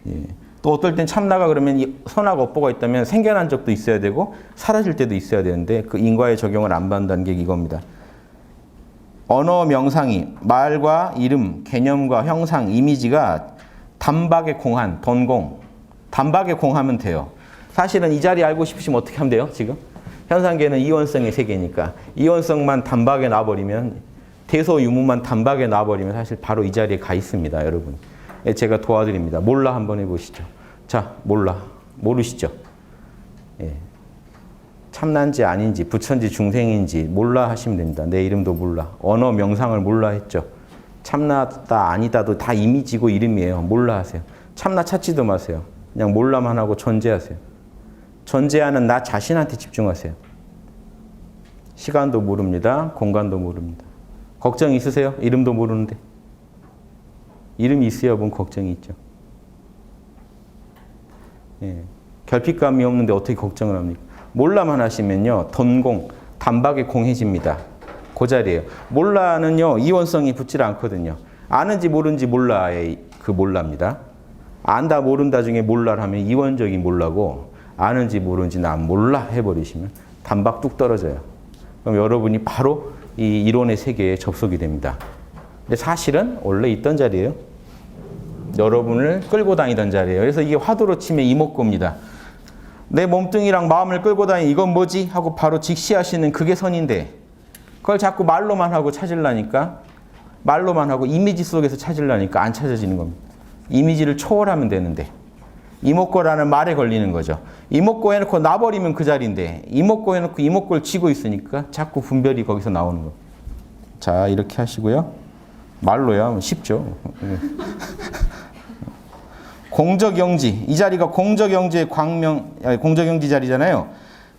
예. 또 어떨 땐 참나가 그러면 이 선악 업보가 있다면 생겨난 적도 있어야 되고 사라질 때도 있어야 되는데 그 인과의 적용을 안 받는다는 게 이겁니다. 언어 명상이 말과 이름, 개념과 형상, 이미지가 단박에 공한, 돈공. 단박에 공하면 돼요. 사실은 이 자리 알고 싶으시면 어떻게 하면 돼요? 지금? 현상계는 이원성의 세계니까 이원성만 단박에 놔버리면 대소유무만 단박에 놔버리면 사실 바로 이 자리에 가 있습니다. 여러분. 제가 도와드립니다. 몰라 한번 해보시죠. 자, 몰라. 모르시죠? 예. 참난지 아닌지 부처인지 중생인지 몰라 하시면 됩니다. 내 이름도 몰라. 언어 명상을 몰라 했죠. 참나다 아니다도 다 이미지고 이름이에요. 몰라 하세요. 참나 찾지도 마세요. 그냥 몰라만 하고 존재하세요. 존재하는 나 자신한테 집중하세요. 시간도 모릅니다. 공간도 모릅니다. 걱정 있으세요? 이름도 모르는데. 이름이 있어야 뭔 걱정이 있죠. 예. 결핍감이 없는데 어떻게 걱정을 합니까? 몰라만 하시면요. 돈공, 단박에 공해집니다. 그 자리예요. 몰라는요. 이원성이 붙질 않거든요. 아는지 모르는지 몰라의 그 몰라입니다. 안다 모른다 중에 몰라를 하면 이원적인 몰라고 아는지 모르는지 난 몰라 해버리시면 단박 뚝 떨어져요. 그럼 여러분이 바로 이 이론의 세계에 접속이 됩니다. 근데 사실은 원래 있던 자리예요. 여러분을 끌고 다니던 자리예요. 그래서 이게 화두로 치면 이목구입니다. 내 몸뚱이랑 마음을 끌고 다니는 이건 뭐지? 하고 바로 직시하시는 그게 선인데 그걸 자꾸 말로만 하고 찾으려니까 말로만 하고 이미지 속에서 찾으려니까 안 찾아지는 겁니다. 이미지를 초월하면 되는데 이목구라는 말에 걸리는 거죠. 이목구 해놓고 놔버리면 그 자리인데 이목구 해놓고 이목구를 쥐고 있으니까 자꾸 분별이 거기서 나오는 거예요. 자, 이렇게 하시고요. 말로야 쉽죠. 공적영지, 이 자리가 공적영지의 광명, 공적영지 자리잖아요.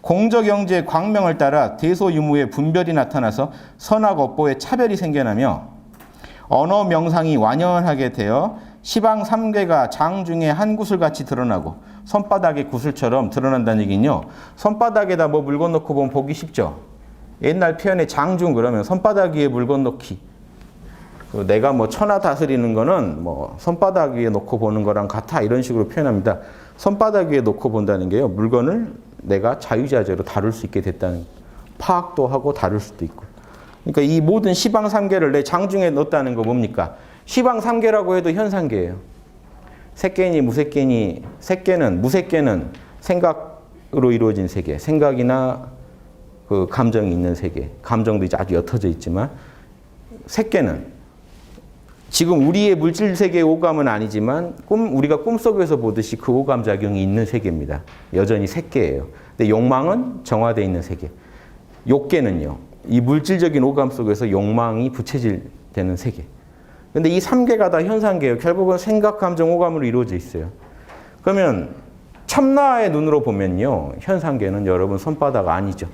공적영지의 광명을 따라 대소유무의 분별이 나타나서 선악업보의 차별이 생겨나며 언어 명상이 완연하게 되어 시방 3개가 장중에 한 구슬같이 드러나고 손바닥의 구슬처럼 드러난다는 얘기는요. 손바닥에다 뭐 물건 넣고 보면 보기 쉽죠. 옛날 표현에 장중 그러면 손바닥 위에 물건 넣기. 내가 뭐 천하 다스리는 거는 뭐 손바닥 위에 놓고 보는 거랑 같아 이런 식으로 표현합니다. 손바닥 위에 놓고 본다는 게요. 물건을 내가 자유자재로 다룰 수 있게 됐다는 파악도 하고 다룰 수도 있고. 그러니까 이 모든 시방 3개를 내 장중에 넣었다는 거 뭡니까? 시방 3개라고 해도 현상계예요. 색계니 무색계니 색계는 무색계는 생각으로 이루어진 세계. 생각이나 그 감정이 있는 세계. 감정도 이제 아주 옅어져 있지만 색계는 지금 우리의 물질 세계의 오감은 아니지만 우리가 꿈속에서 보듯이 그 오감 작용이 있는 세계입니다. 여전히 색계예요. 근데 욕망은 정화되어 있는 세계. 욕계는요. 이 물질적인 오감 속에서 욕망이 부채질되는 세계. 근데 이 3개가 다 현상계예요. 결국은 생각, 감정, 오감으로 이루어져 있어요. 그러면 참나의 눈으로 보면요. 현상계는 여러분 손바닥 아니죠.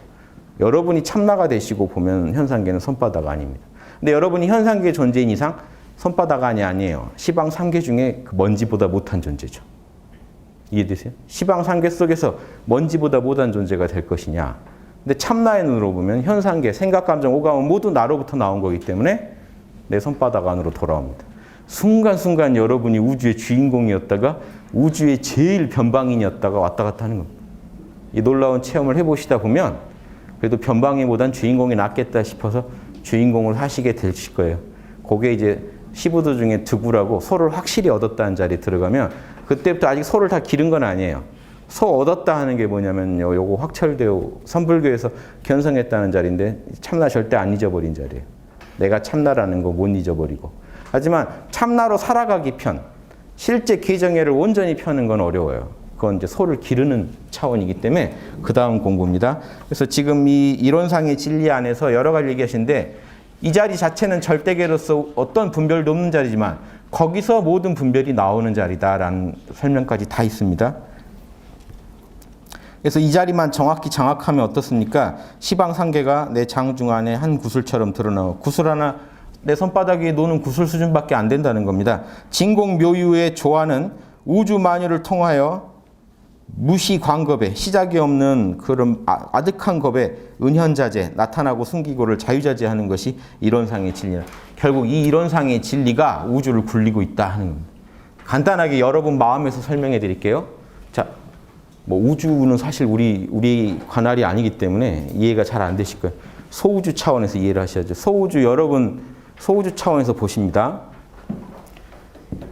여러분이 참나가 되시고 보면 현상계는 손바닥 아닙니다. 근데 여러분이 현상계 존재인 이상 손바닥 안이 아니에요. 시방 3개 중에 그 먼지보다 못한 존재죠. 이해되세요? 시방 3개 속에서 먼지보다 못한 존재가 될 것이냐. 근데 참나의 눈으로 보면 현상계, 생각, 감정, 오감은 모두 나로부터 나온 거기 때문에 내 손바닥 안으로 돌아옵니다. 순간순간 여러분이 우주의 주인공이었다가 우주의 제일 변방인이었다가 왔다 갔다 하는 겁니다. 이 놀라운 체험을 해보시다 보면 그래도 변방인보단 주인공이 낫겠다 싶어서 주인공을 하시게 되실 거예요. 그게 이제 시부도 중에 득우라고 소를 확실히 얻었다는 자리에 들어가면 그때부터 아직 소를 다 기른 건 아니에요. 소 얻었다 하는 게 뭐냐면요. 요거 확철대오 선불교에서 견성했다는 자리인데 참나 절대 안 잊어버린 자리예요. 내가 참나라는 거 못 잊어버리고. 하지만 참나로 살아가기 편, 실제 계정애를 온전히 펴는 건 어려워요. 그건 이제 소를 기르는 차원이기 때문에 그 다음 공부입니다. 그래서 지금 이 이론상의 진리 안에서 여러 가지 얘기하시는데 이 자리 자체는 절대계로서 어떤 분별도 없는 자리지만 거기서 모든 분별이 나오는 자리다라는 설명까지 다 있습니다. 그래서 이 자리만 정확히 장악하면 어떻습니까? 시방상계가 내 장중 안에 한 구슬처럼 드러나고 구슬 하나 내 손바닥 위에 노는 구슬 수준밖에 안 된다는 겁니다. 진공묘유의 조화는 우주 만유를 통하여 무시광겁에 시작이 없는 그런 아득한 겁에 은현자재 나타나고 숨기고를 자유자재하는 것이 이론상의 진리다. 결국 이 이론상의 진리가 우주를 굴리고 있다 하는 겁니다. 간단하게 여러분 마음에서 설명해 드릴게요. 자, 뭐 우주는 사실 우리 관할이 아니기 때문에 이해가 잘 안 되실 거예요. 소우주 차원에서 이해를 하셔야죠. 소우주 여러분 소우주 차원에서 보십니다.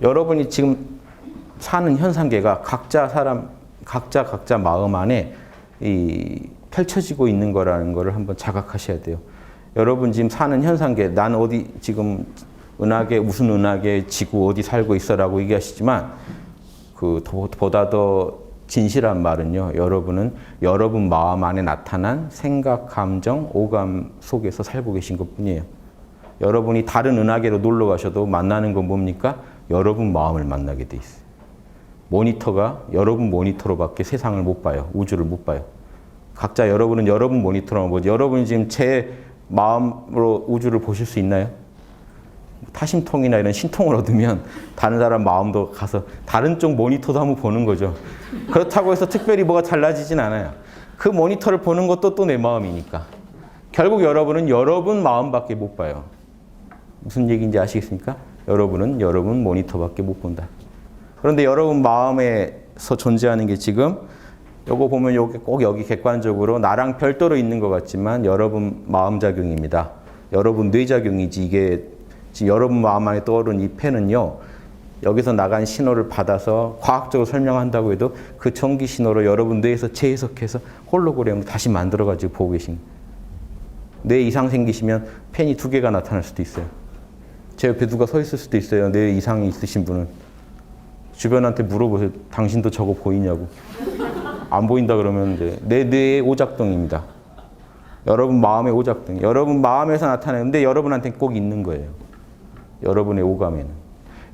여러분이 지금 사는 현상계가 각자 마음 안에 펼쳐지고 있는 거라는 거를 한번 자각하셔야 돼요. 여러분 지금 사는 현상계, 난 어디 지금 은하계, 무슨 은하계, 지구 어디 살고 있어라고 얘기하시지만 보다 더 진실한 말은요. 여러분은 여러분 마음 안에 나타난 생각, 감정, 오감 속에서 살고 계신 것뿐이에요. 여러분이 다른 은하계로 놀러 가셔도 만나는 건 뭡니까? 여러분 마음을 만나게 돼 있어요. 모니터가 여러분 모니터로밖에 세상을 못 봐요. 우주를 못 봐요. 각자 여러분은 여러분 모니터로 보죠. 여러분이 지금 제 마음으로 우주를 보실 수 있나요? 타심통이나 이런 신통을 얻으면 다른 사람 마음도 가서 다른 쪽 모니터도 한번 보는 거죠. 그렇다고 해서 특별히 뭐가 달라지진 않아요. 그 모니터를 보는 것도 또 내 마음이니까. 결국 여러분은 여러분 마음밖에 못 봐요. 무슨 얘기인지 아시겠습니까? 여러분은 여러분 모니터밖에 못 본다. 그런데 여러분 마음에서 존재하는 게 지금 요거 보면 요게 꼭 여기 객관적으로 나랑 별도로 있는 것 같지만 여러분 마음작용입니다. 여러분 뇌작용이지 이게 지금 여러분 마음 안에 떠오른 이 펜은요. 여기서 나간 신호를 받아서 과학적으로 설명한다고 해도 그 전기 신호로 여러분 뇌에서 재해석해서 홀로그램으로 다시 만들어가지고 보고 계신 거예요. 뇌 이상 생기시면 펜이 2개가 나타날 수도 있어요. 제 옆에 누가 서 있을 수도 있어요. 뇌 이상이 있으신 분은. 주변한테 물어보세요. 당신도 저거 보이냐고. 안 보인다 그러면 이제 내 뇌의 오작동입니다. 여러분 마음의 오작동. 여러분 마음에서 나타나는데 여러분한테는 꼭 있는 거예요. 여러분의 오감에는.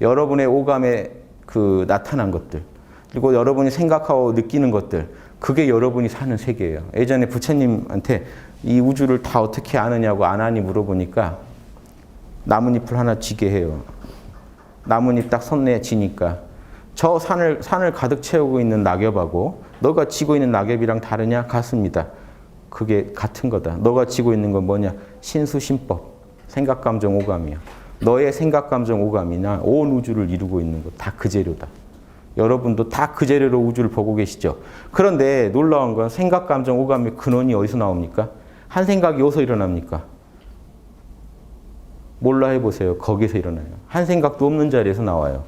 여러분의 오감에 그 나타난 것들. 그리고 여러분이 생각하고 느끼는 것들. 그게 여러분이 사는 세계예요. 예전에 부처님한테 이 우주를 다 어떻게 아느냐고 안 하니 물어보니까 나뭇잎을 하나 쥐게 해요. 나뭇잎 딱 손에 쥐니까 저 산을 가득 채우고 있는 낙엽하고 너가 쥐고 있는 낙엽이랑 다르냐? 같습니다. 그게 같은 거다. 너가 쥐고 있는 건 뭐냐? 신수신법, 생각, 감정, 오감이야. 너의 생각, 감정, 오감이나 온 우주를 이루고 있는 거 다 그 재료다. 여러분도 다 그 재료로 우주를 보고 계시죠. 그런데 놀라운 건 생각, 감정, 오감의 근원이 어디서 나옵니까? 한 생각이 어디서 일어납니까? 몰라 해보세요. 거기서 일어나요. 한 생각도 없는 자리에서 나와요.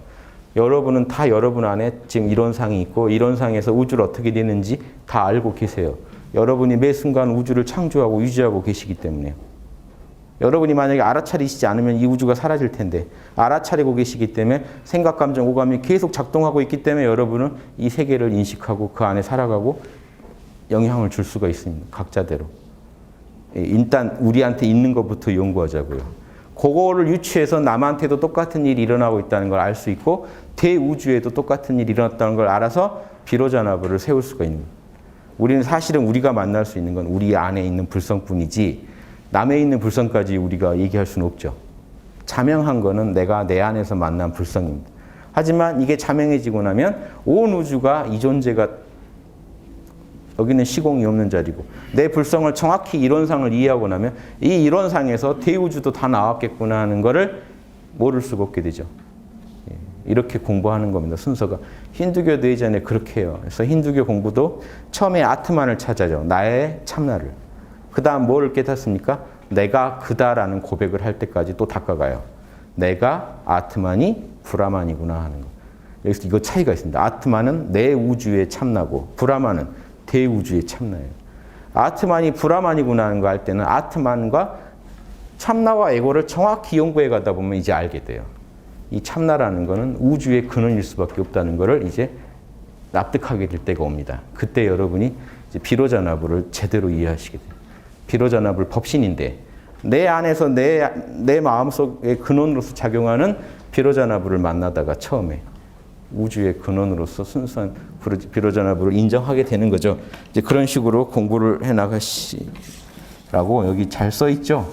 여러분은 다 여러분 안에 지금 이런 상이 있고 이런 상에서 우주를 어떻게 되는지 다 알고 계세요. 여러분이 매 순간 우주를 창조하고 유지하고 계시기 때문에. 여러분이 만약에 알아차리시지 않으면 이 우주가 사라질 텐데 알아차리고 계시기 때문에 생각, 감정, 오감이 계속 작동하고 있기 때문에 여러분은 이 세계를 인식하고 그 안에 살아가고 영향을 줄 수가 있습니다. 각자대로. 일단 우리한테 있는 것부터 연구하자고요. 그거를 유추해서 남한테도 똑같은 일이 일어나고 있다는 걸 알 수 있고 대우주에도 똑같은 일이 일어났다는 걸 알아서 비로자나부를 세울 수가 있는 거예요. 우리는 사실은 우리가 만날 수 있는 건 우리 안에 있는 불성뿐이지 남에 있는 불성까지 우리가 얘기할 수는 없죠. 자명한 거는 내가 내 안에서 만난 불성입니다. 하지만 이게 자명해지고 나면 온 우주가 이 존재가 여기는 시공이 없는 자리고 내 불성을 정확히 이론상을 이해하고 나면 이 이론상에서 대우주도 다 나왔겠구나 하는 거를 모를 수가 없게 되죠. 이렇게 공부하는 겁니다. 순서가. 힌두교도 예전에 그렇게 해요. 그래서 힌두교 공부도 처음에 아트만을 찾아죠. 나의 참나를. 그 다음 뭐를 깨닫습니까? 내가 그다라는 고백을 할 때까지 또 닦아가요. 내가 아트만이 브라만이구나 하는 거. 여기서 이거 차이가 있습니다. 아트만은 내 우주의 참나고 브라만은 대우주의 참나예요. 아트만이 브라만이구나 하는 거 할 때는 아트만과 참나와 에고를 정확히 연구해 가다 보면 이제 알게 돼요. 이 참나라는 거는 우주의 근원일 수밖에 없다는 거를 이제 납득하게 될 때가 옵니다. 그때 여러분이 이제 비로자나부를 제대로 이해하시게 돼요. 비로자나부 법신인데 내 안에서 내 마음속의 근원으로서 작용하는 비로자나부를 만나다가 처음에 우주의 근원으로서 순수한 비로자나부를 인정하게 되는 거죠. 이제 그런 식으로 공부를 해 나가시라고 여기 잘 써 있죠.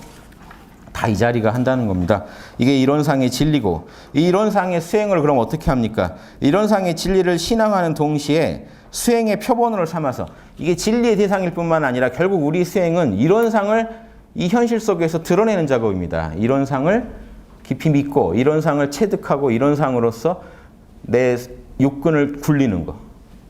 다 이 자리가 한다는 겁니다. 이게 이론상의 진리고 이 이론상의 수행을 그럼 어떻게 합니까? 이론상의 진리를 신앙하는 동시에 수행의 표본으로 삼아서 이게 진리의 대상일 뿐만 아니라 결국 우리 수행은 이론상을 이 현실 속에서 드러내는 작업입니다. 이론상을 깊이 믿고 이론상을 체득하고 이론상으로서 내 육근을 굴리는 거.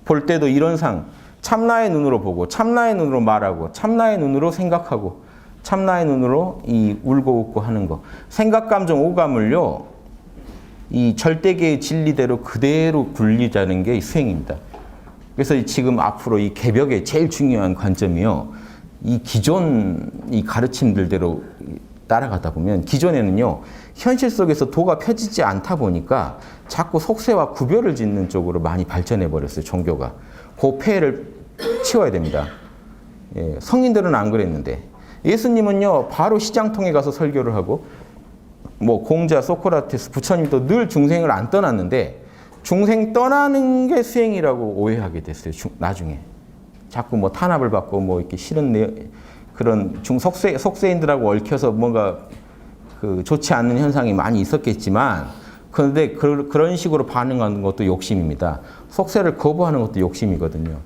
볼 때도 이론상 참나의 눈으로 보고 참나의 눈으로 말하고 참나의 눈으로 생각하고 참나의 눈으로 이 울고 웃고 하는 거. 생각, 감정, 오감을요. 이 절대계의 진리대로 그대로 굴리자는 게 수행입니다. 그래서 지금 앞으로 이 개벽의 제일 중요한 관점이요. 이 기존 이 가르침들대로 따라가다 보면 기존에는요. 현실 속에서 도가 펴지지 않다 보니까 자꾸 속세와 구별을 짓는 쪽으로 많이 발전해 버렸어요. 종교가. 그 폐해를 치워야 됩니다. 예, 성인들은 안 그랬는데 예수님은요. 바로 시장통에 가서 설교를 하고 뭐 공자, 소크라테스, 부처님도 늘 중생을 안 떠났는데 중생 떠나는 게 수행이라고 오해하게 됐어요. 나중에. 자꾸 뭐 탄압을 받고 뭐 이렇게 싫은 그런 속세인들하고 얽혀서 뭔가 그 좋지 않는 현상이 많이 있었겠지만, 그런데 그런 식으로 반응하는 것도 욕심입니다. 속세를 거부하는 것도 욕심이거든요.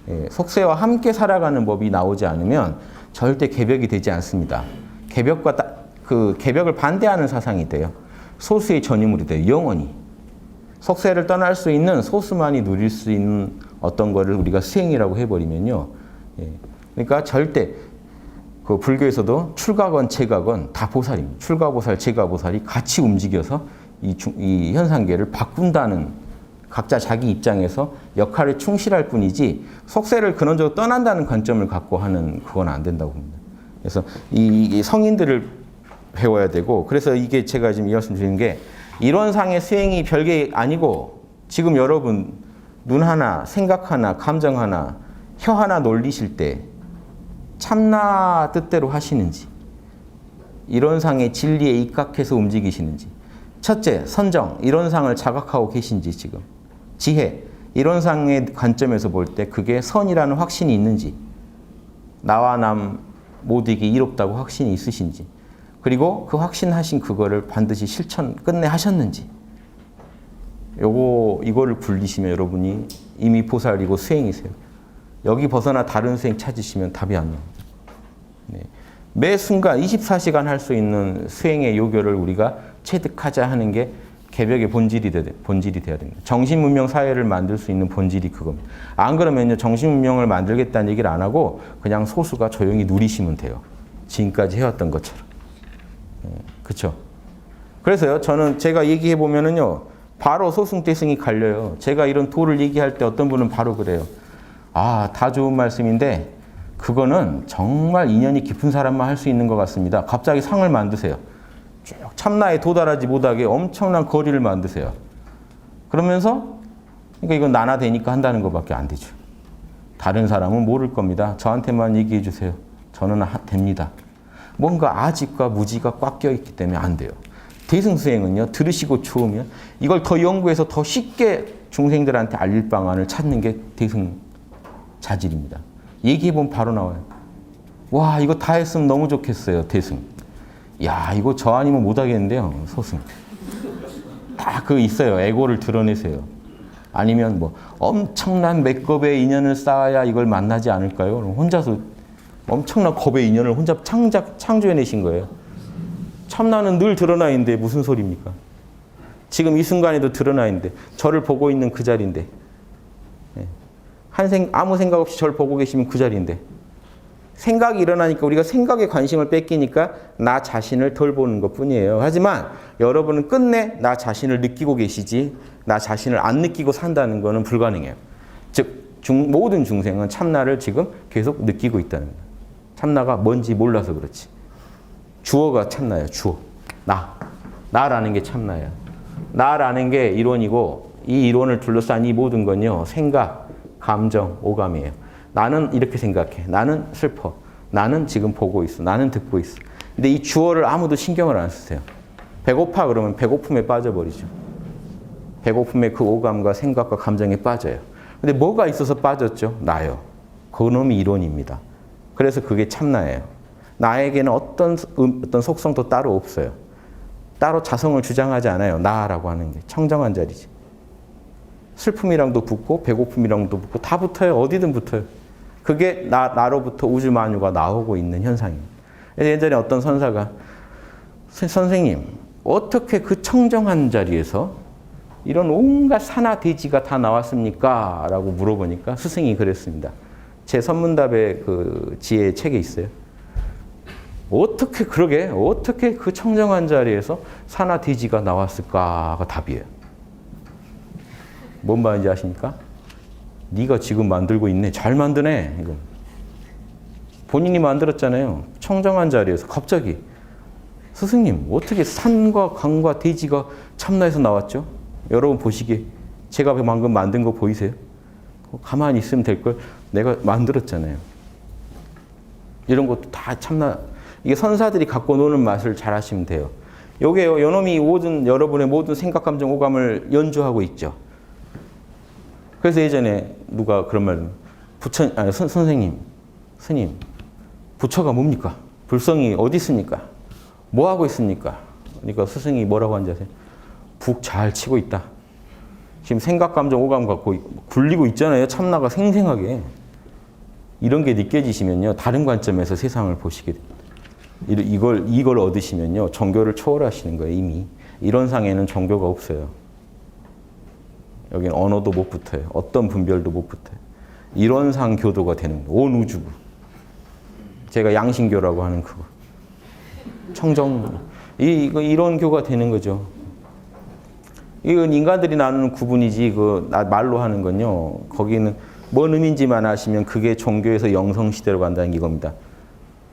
예, 속세와 함께 살아가는 법이 나오지 않으면 절대 개벽이 되지 않습니다. 개벽을 반대하는 사상이 돼요. 소수의 전유물이 돼요. 영원히. 속세를 떠날 수 있는 소수만이 누릴 수 있는 어떤 거를 우리가 수행이라고 해버리면요. 예, 그러니까 절대 그 불교에서도 출가건, 재가건 다 보살입니다. 출가보살, 재가보살이 같이 움직여서 이 현상계를 바꾼다는, 각자 자기 입장에서 역할에 충실할 뿐이지 속세를 근원적으로 떠난다는 관점을 갖고 하는 그건 안 된다고 봅니다. 그래서 이 성인들을 배워야 되고, 그래서 이게 제가 지금 이 말씀 드리는 게 이론상의 수행이 별게 아니고, 지금 여러분 눈 하나, 생각 하나, 감정 하나, 혀 하나 놀리실 때 참나 뜻대로 하시는지, 이론상의 진리에 입각해서 움직이시는지, 첫째, 선정, 이론상을 자각하고 계신지, 지금 지혜, 이론상의 관점에서 볼 때 그게 선이라는 확신이 있는지, 나와 남 모두에게 이롭다고 확신이 있으신지, 그리고 그 확신하신 그거를 반드시 실천 끝내 하셨는지, 이거를 굴리시면 여러분이 이미 보살이고 수행이세요. 여기 벗어나 다른 수행 찾으시면 답이 안 나옵니다. 네. 매 순간 24시간 할 수 있는 수행의 요결을 우리가 체득하자 하는 게 개벽의 본질이 돼야 됩니다. 정신문명 사회를 만들 수 있는 본질이 그겁니다. 안 그러면요, 정신문명을 만들겠다는 얘기를 안 하고 그냥 소수가 조용히 누리시면 돼요. 지금까지 해왔던 것처럼. 그렇죠? 그래서요, 저는 제가 얘기해 보면은요, 바로 소승대승이 갈려요. 제가 이런 도를 얘기할 때 어떤 분은 바로 그래요. 아, 다 좋은 말씀인데 그거는 정말 인연이 깊은 사람만 할 수 있는 것 같습니다. 갑자기 상을 만드세요. 쭉 참나에 도달하지 못하게 엄청난 거리를 만드세요. 그러면서 그러니까 이건 나나 되니까 한다는 것밖에 안 되죠. 다른 사람은 모를 겁니다. 저한테만 얘기해 주세요. 저는 됩니다. 뭔가 아직과 무지가 꽉 껴있기 때문에 안 돼요. 대승수행은요, 들으시고 좋으면 이걸 더 연구해서 더 쉽게 중생들한테 알릴 방안을 찾는 게 대승 자질입니다. 얘기해보면 바로 나와요. 와, 이거 다 했으면 너무 좋겠어요, 대승. 야, 이거 저 아니면 못하겠는데요, 소승. 다 그 있어요. 애고를 드러내세요. 아니면 뭐 엄청난 맥겁의 인연을 쌓아야 이걸 만나지 않을까요? 그럼 혼자서 엄청난 겁의 인연을 혼자 창조해내신 거예요. 참나는 늘 드러나 있는데 무슨 소리입니까? 지금 이 순간에도 드러나 있는데, 저를 보고 있는 그 자리인데, 아무 생각 없이 저를 보고 계시면 그 자리인데, 생각이 일어나니까 우리가 생각에 관심을 뺏기니까 나 자신을 덜 보는 것뿐이에요. 하지만 여러분은 끝내 나 자신을 느끼고 계시지, 나 자신을 안 느끼고 산다는 것은 불가능해요. 즉 모든 중생은 참나를 지금 계속 느끼고 있다는 거예요. 참나가 뭔지 몰라서 그렇지. 주어가 참나예요. 주어. 나라는 게 참나예요. 나라는 게 이론이고, 이 이론을 둘러싼 이 모든 건요, 생각, 감정, 오감이에요. 나는 이렇게 생각해. 나는 슬퍼. 나는 지금 보고 있어. 나는 듣고 있어. 근데 이 주어를 아무도 신경을 안 쓰세요. 배고파 그러면 배고픔에 빠져버리죠. 배고픔에 그 오감과 생각과 감정에 빠져요. 근데 뭐가 있어서 빠졌죠? 나요. 그놈이 이론입니다. 그래서 그게 참나예요. 나에게는 어떤 속성도 따로 없어요. 따로 자성을 주장하지 않아요. 나라고 하는 게 청정한 자리지. 슬픔이랑도 붙고 배고픔이랑도 붙고 다 붙어요. 어디든 붙어요. 그게 나로부터 우주 만유가 나오고 있는 현상입니다. 예전에 어떤 선사가, 선생님, 어떻게 그 청정한 자리에서 이런 온갖 산하 대지가 다 나왔습니까? 라고 물어보니까 스승이 그랬습니다. 제 선문답의 그 지혜 책에 있어요. 어떻게 그 청정한 자리에서 산하 대지가 나왔을까가 답이에요. 뭔 말인지 아십니까? 네가 지금 만들고 있네. 잘 만드네. 이거. 본인이 만들었잖아요. 청정한 자리에서 갑자기. 스승님, 어떻게 산과 강과 대지가 참나에서 나왔죠? 여러분 보시기에 제가 방금 만든 거 보이세요? 가만히 있으면 될 걸 내가 만들었잖아요. 이런 것도 다 참나. 이게 선사들이 갖고 노는 맛을 잘 하시면 돼요. 요게요, 요놈이 여러분의 모든 생각, 감정, 오감을 연주하고 있죠. 그래서 예전에 누가 그런 말, 선생님, 스님, 부처가 뭡니까? 불성이 어디 있습니까? 뭐 하고 있습니까? 그러니까 스승이 뭐라고 하는지 아세요? 북 잘 치고 있다. 지금 생각, 감정, 오감 갖고 굴리고 있잖아요. 참나가 생생하게. 이런 게 느껴지시면요. 다른 관점에서 세상을 보시게 됩니다. 이걸 얻으시면요. 종교를 초월하시는 거예요. 이미. 이런 상에는 종교가 없어요. 여기는 언어도 못 붙어요. 어떤 분별도 못 붙어요. 이런 상 교도가 되는 거예요. 온 우주고. 제가 양신교라고 하는 그거. 청정. 이런 교가 되는 거죠. 이건 인간들이 나누는 구분이지, 말로 하는 건요. 거기는 뭔 의미인지만 아시면 그게 종교에서 영성시대로 간다는 이겁니다.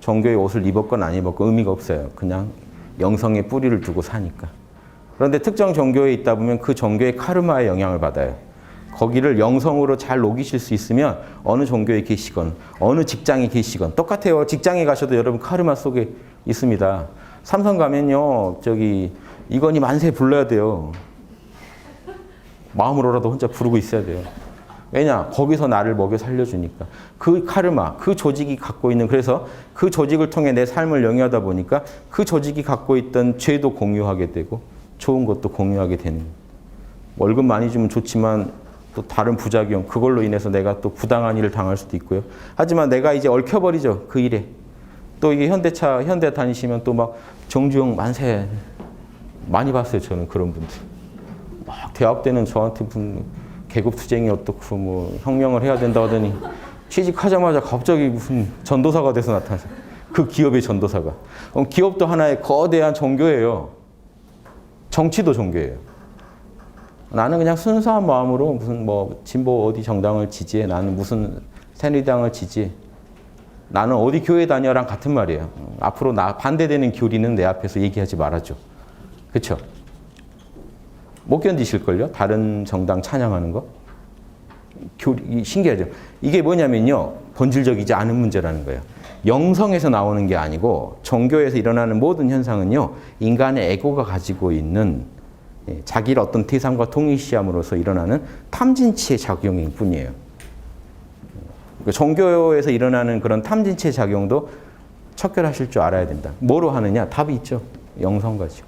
종교의 옷을 입었건 안 입었건 의미가 없어요. 그냥 영성의 뿌리를 두고 사니까. 그런데 특정 종교에 있다 보면 그 종교의 카르마에 영향을 받아요. 거기를 영성으로 잘 녹이실 수 있으면 어느 종교에 계시건 어느 직장에 계시건 똑같아요. 직장에 가셔도 여러분 카르마 속에 있습니다. 삼성 가면요. 이건희 만세 불러야 돼요. 마음으로라도 혼자 부르고 있어야 돼요. 왜냐? 거기서 나를 먹여 살려주니까. 그 카르마, 그 조직이 갖고 있는, 그래서 그 조직을 통해 내 삶을 영위하다 보니까 그 조직이 갖고 있던 죄도 공유하게 되고 좋은 것도 공유하게 되는 거예요. 월급 많이 주면 좋지만 또 다른 부작용, 그걸로 인해서 내가 또 부당한 일을 당할 수도 있고요. 하지만 내가 이제 얽혀버리죠. 그 일에. 또 이게 현대 다니시면 또 막 정주영 만세 많이 봤어요. 저는 그런 분들. 막 대학 때는 저한테 계급투쟁이 어떻고 뭐 혁명을 해야 된다 하더니 취직하자마자 갑자기 무슨 전도사가 돼서 나타났어요. 그 기업의 전도사가. 기업도 하나의 거대한 종교예요. 정치도 종교예요. 나는 그냥 순수한 마음으로 무슨 진보 어디 정당을 지지해. 나는 무슨 새누리당을 지지해. 나는 어디 교회 다녀랑 같은 말이에요. 앞으로 반대되는 교리는 내 앞에서 얘기하지 말아줘. 그렇죠? 못 견디실걸요? 다른 정당 찬양하는 거? 신기하죠? 이게 뭐냐면요. 본질적이지 않은 문제라는 거예요. 영성에서 나오는 게 아니고 종교에서 일어나는 모든 현상은요. 인간의 에고가 가지고 있는 자기를 어떤 대상과 동일시함으로써 일어나는 탐진치의 작용일 뿐이에요. 종교에서 일어나는 그런 탐진치의 작용도 척결하실 줄 알아야 된다. 뭐로 하느냐? 답이 있죠. 영성 가지고.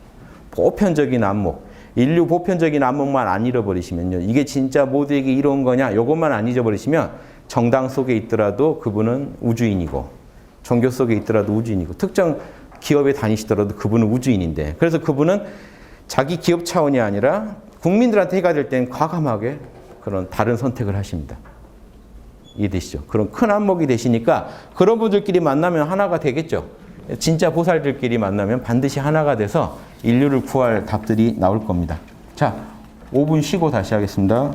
보편적인 안목. 인류 보편적인 안목만 안 잃어버리시면요. 이게 진짜 모두에게 이로운 거냐? 이것만 안 잊어버리시면 정당 속에 있더라도 그분은 우주인이고 종교 속에 있더라도 우주인이고 특정 기업에 다니시더라도 그분은 우주인인데 그래서 그분은 자기 기업 차원이 아니라 국민들한테 해가 될 땐 과감하게 그런 다른 선택을 하십니다. 이해되시죠? 그런 큰 안목이 되시니까 그런 분들끼리 만나면 하나가 되겠죠. 진짜 보살들끼리 만나면 반드시 하나가 돼서 인류를 구할 답들이 나올 겁니다. 자, 5분 쉬고 다시 하겠습니다.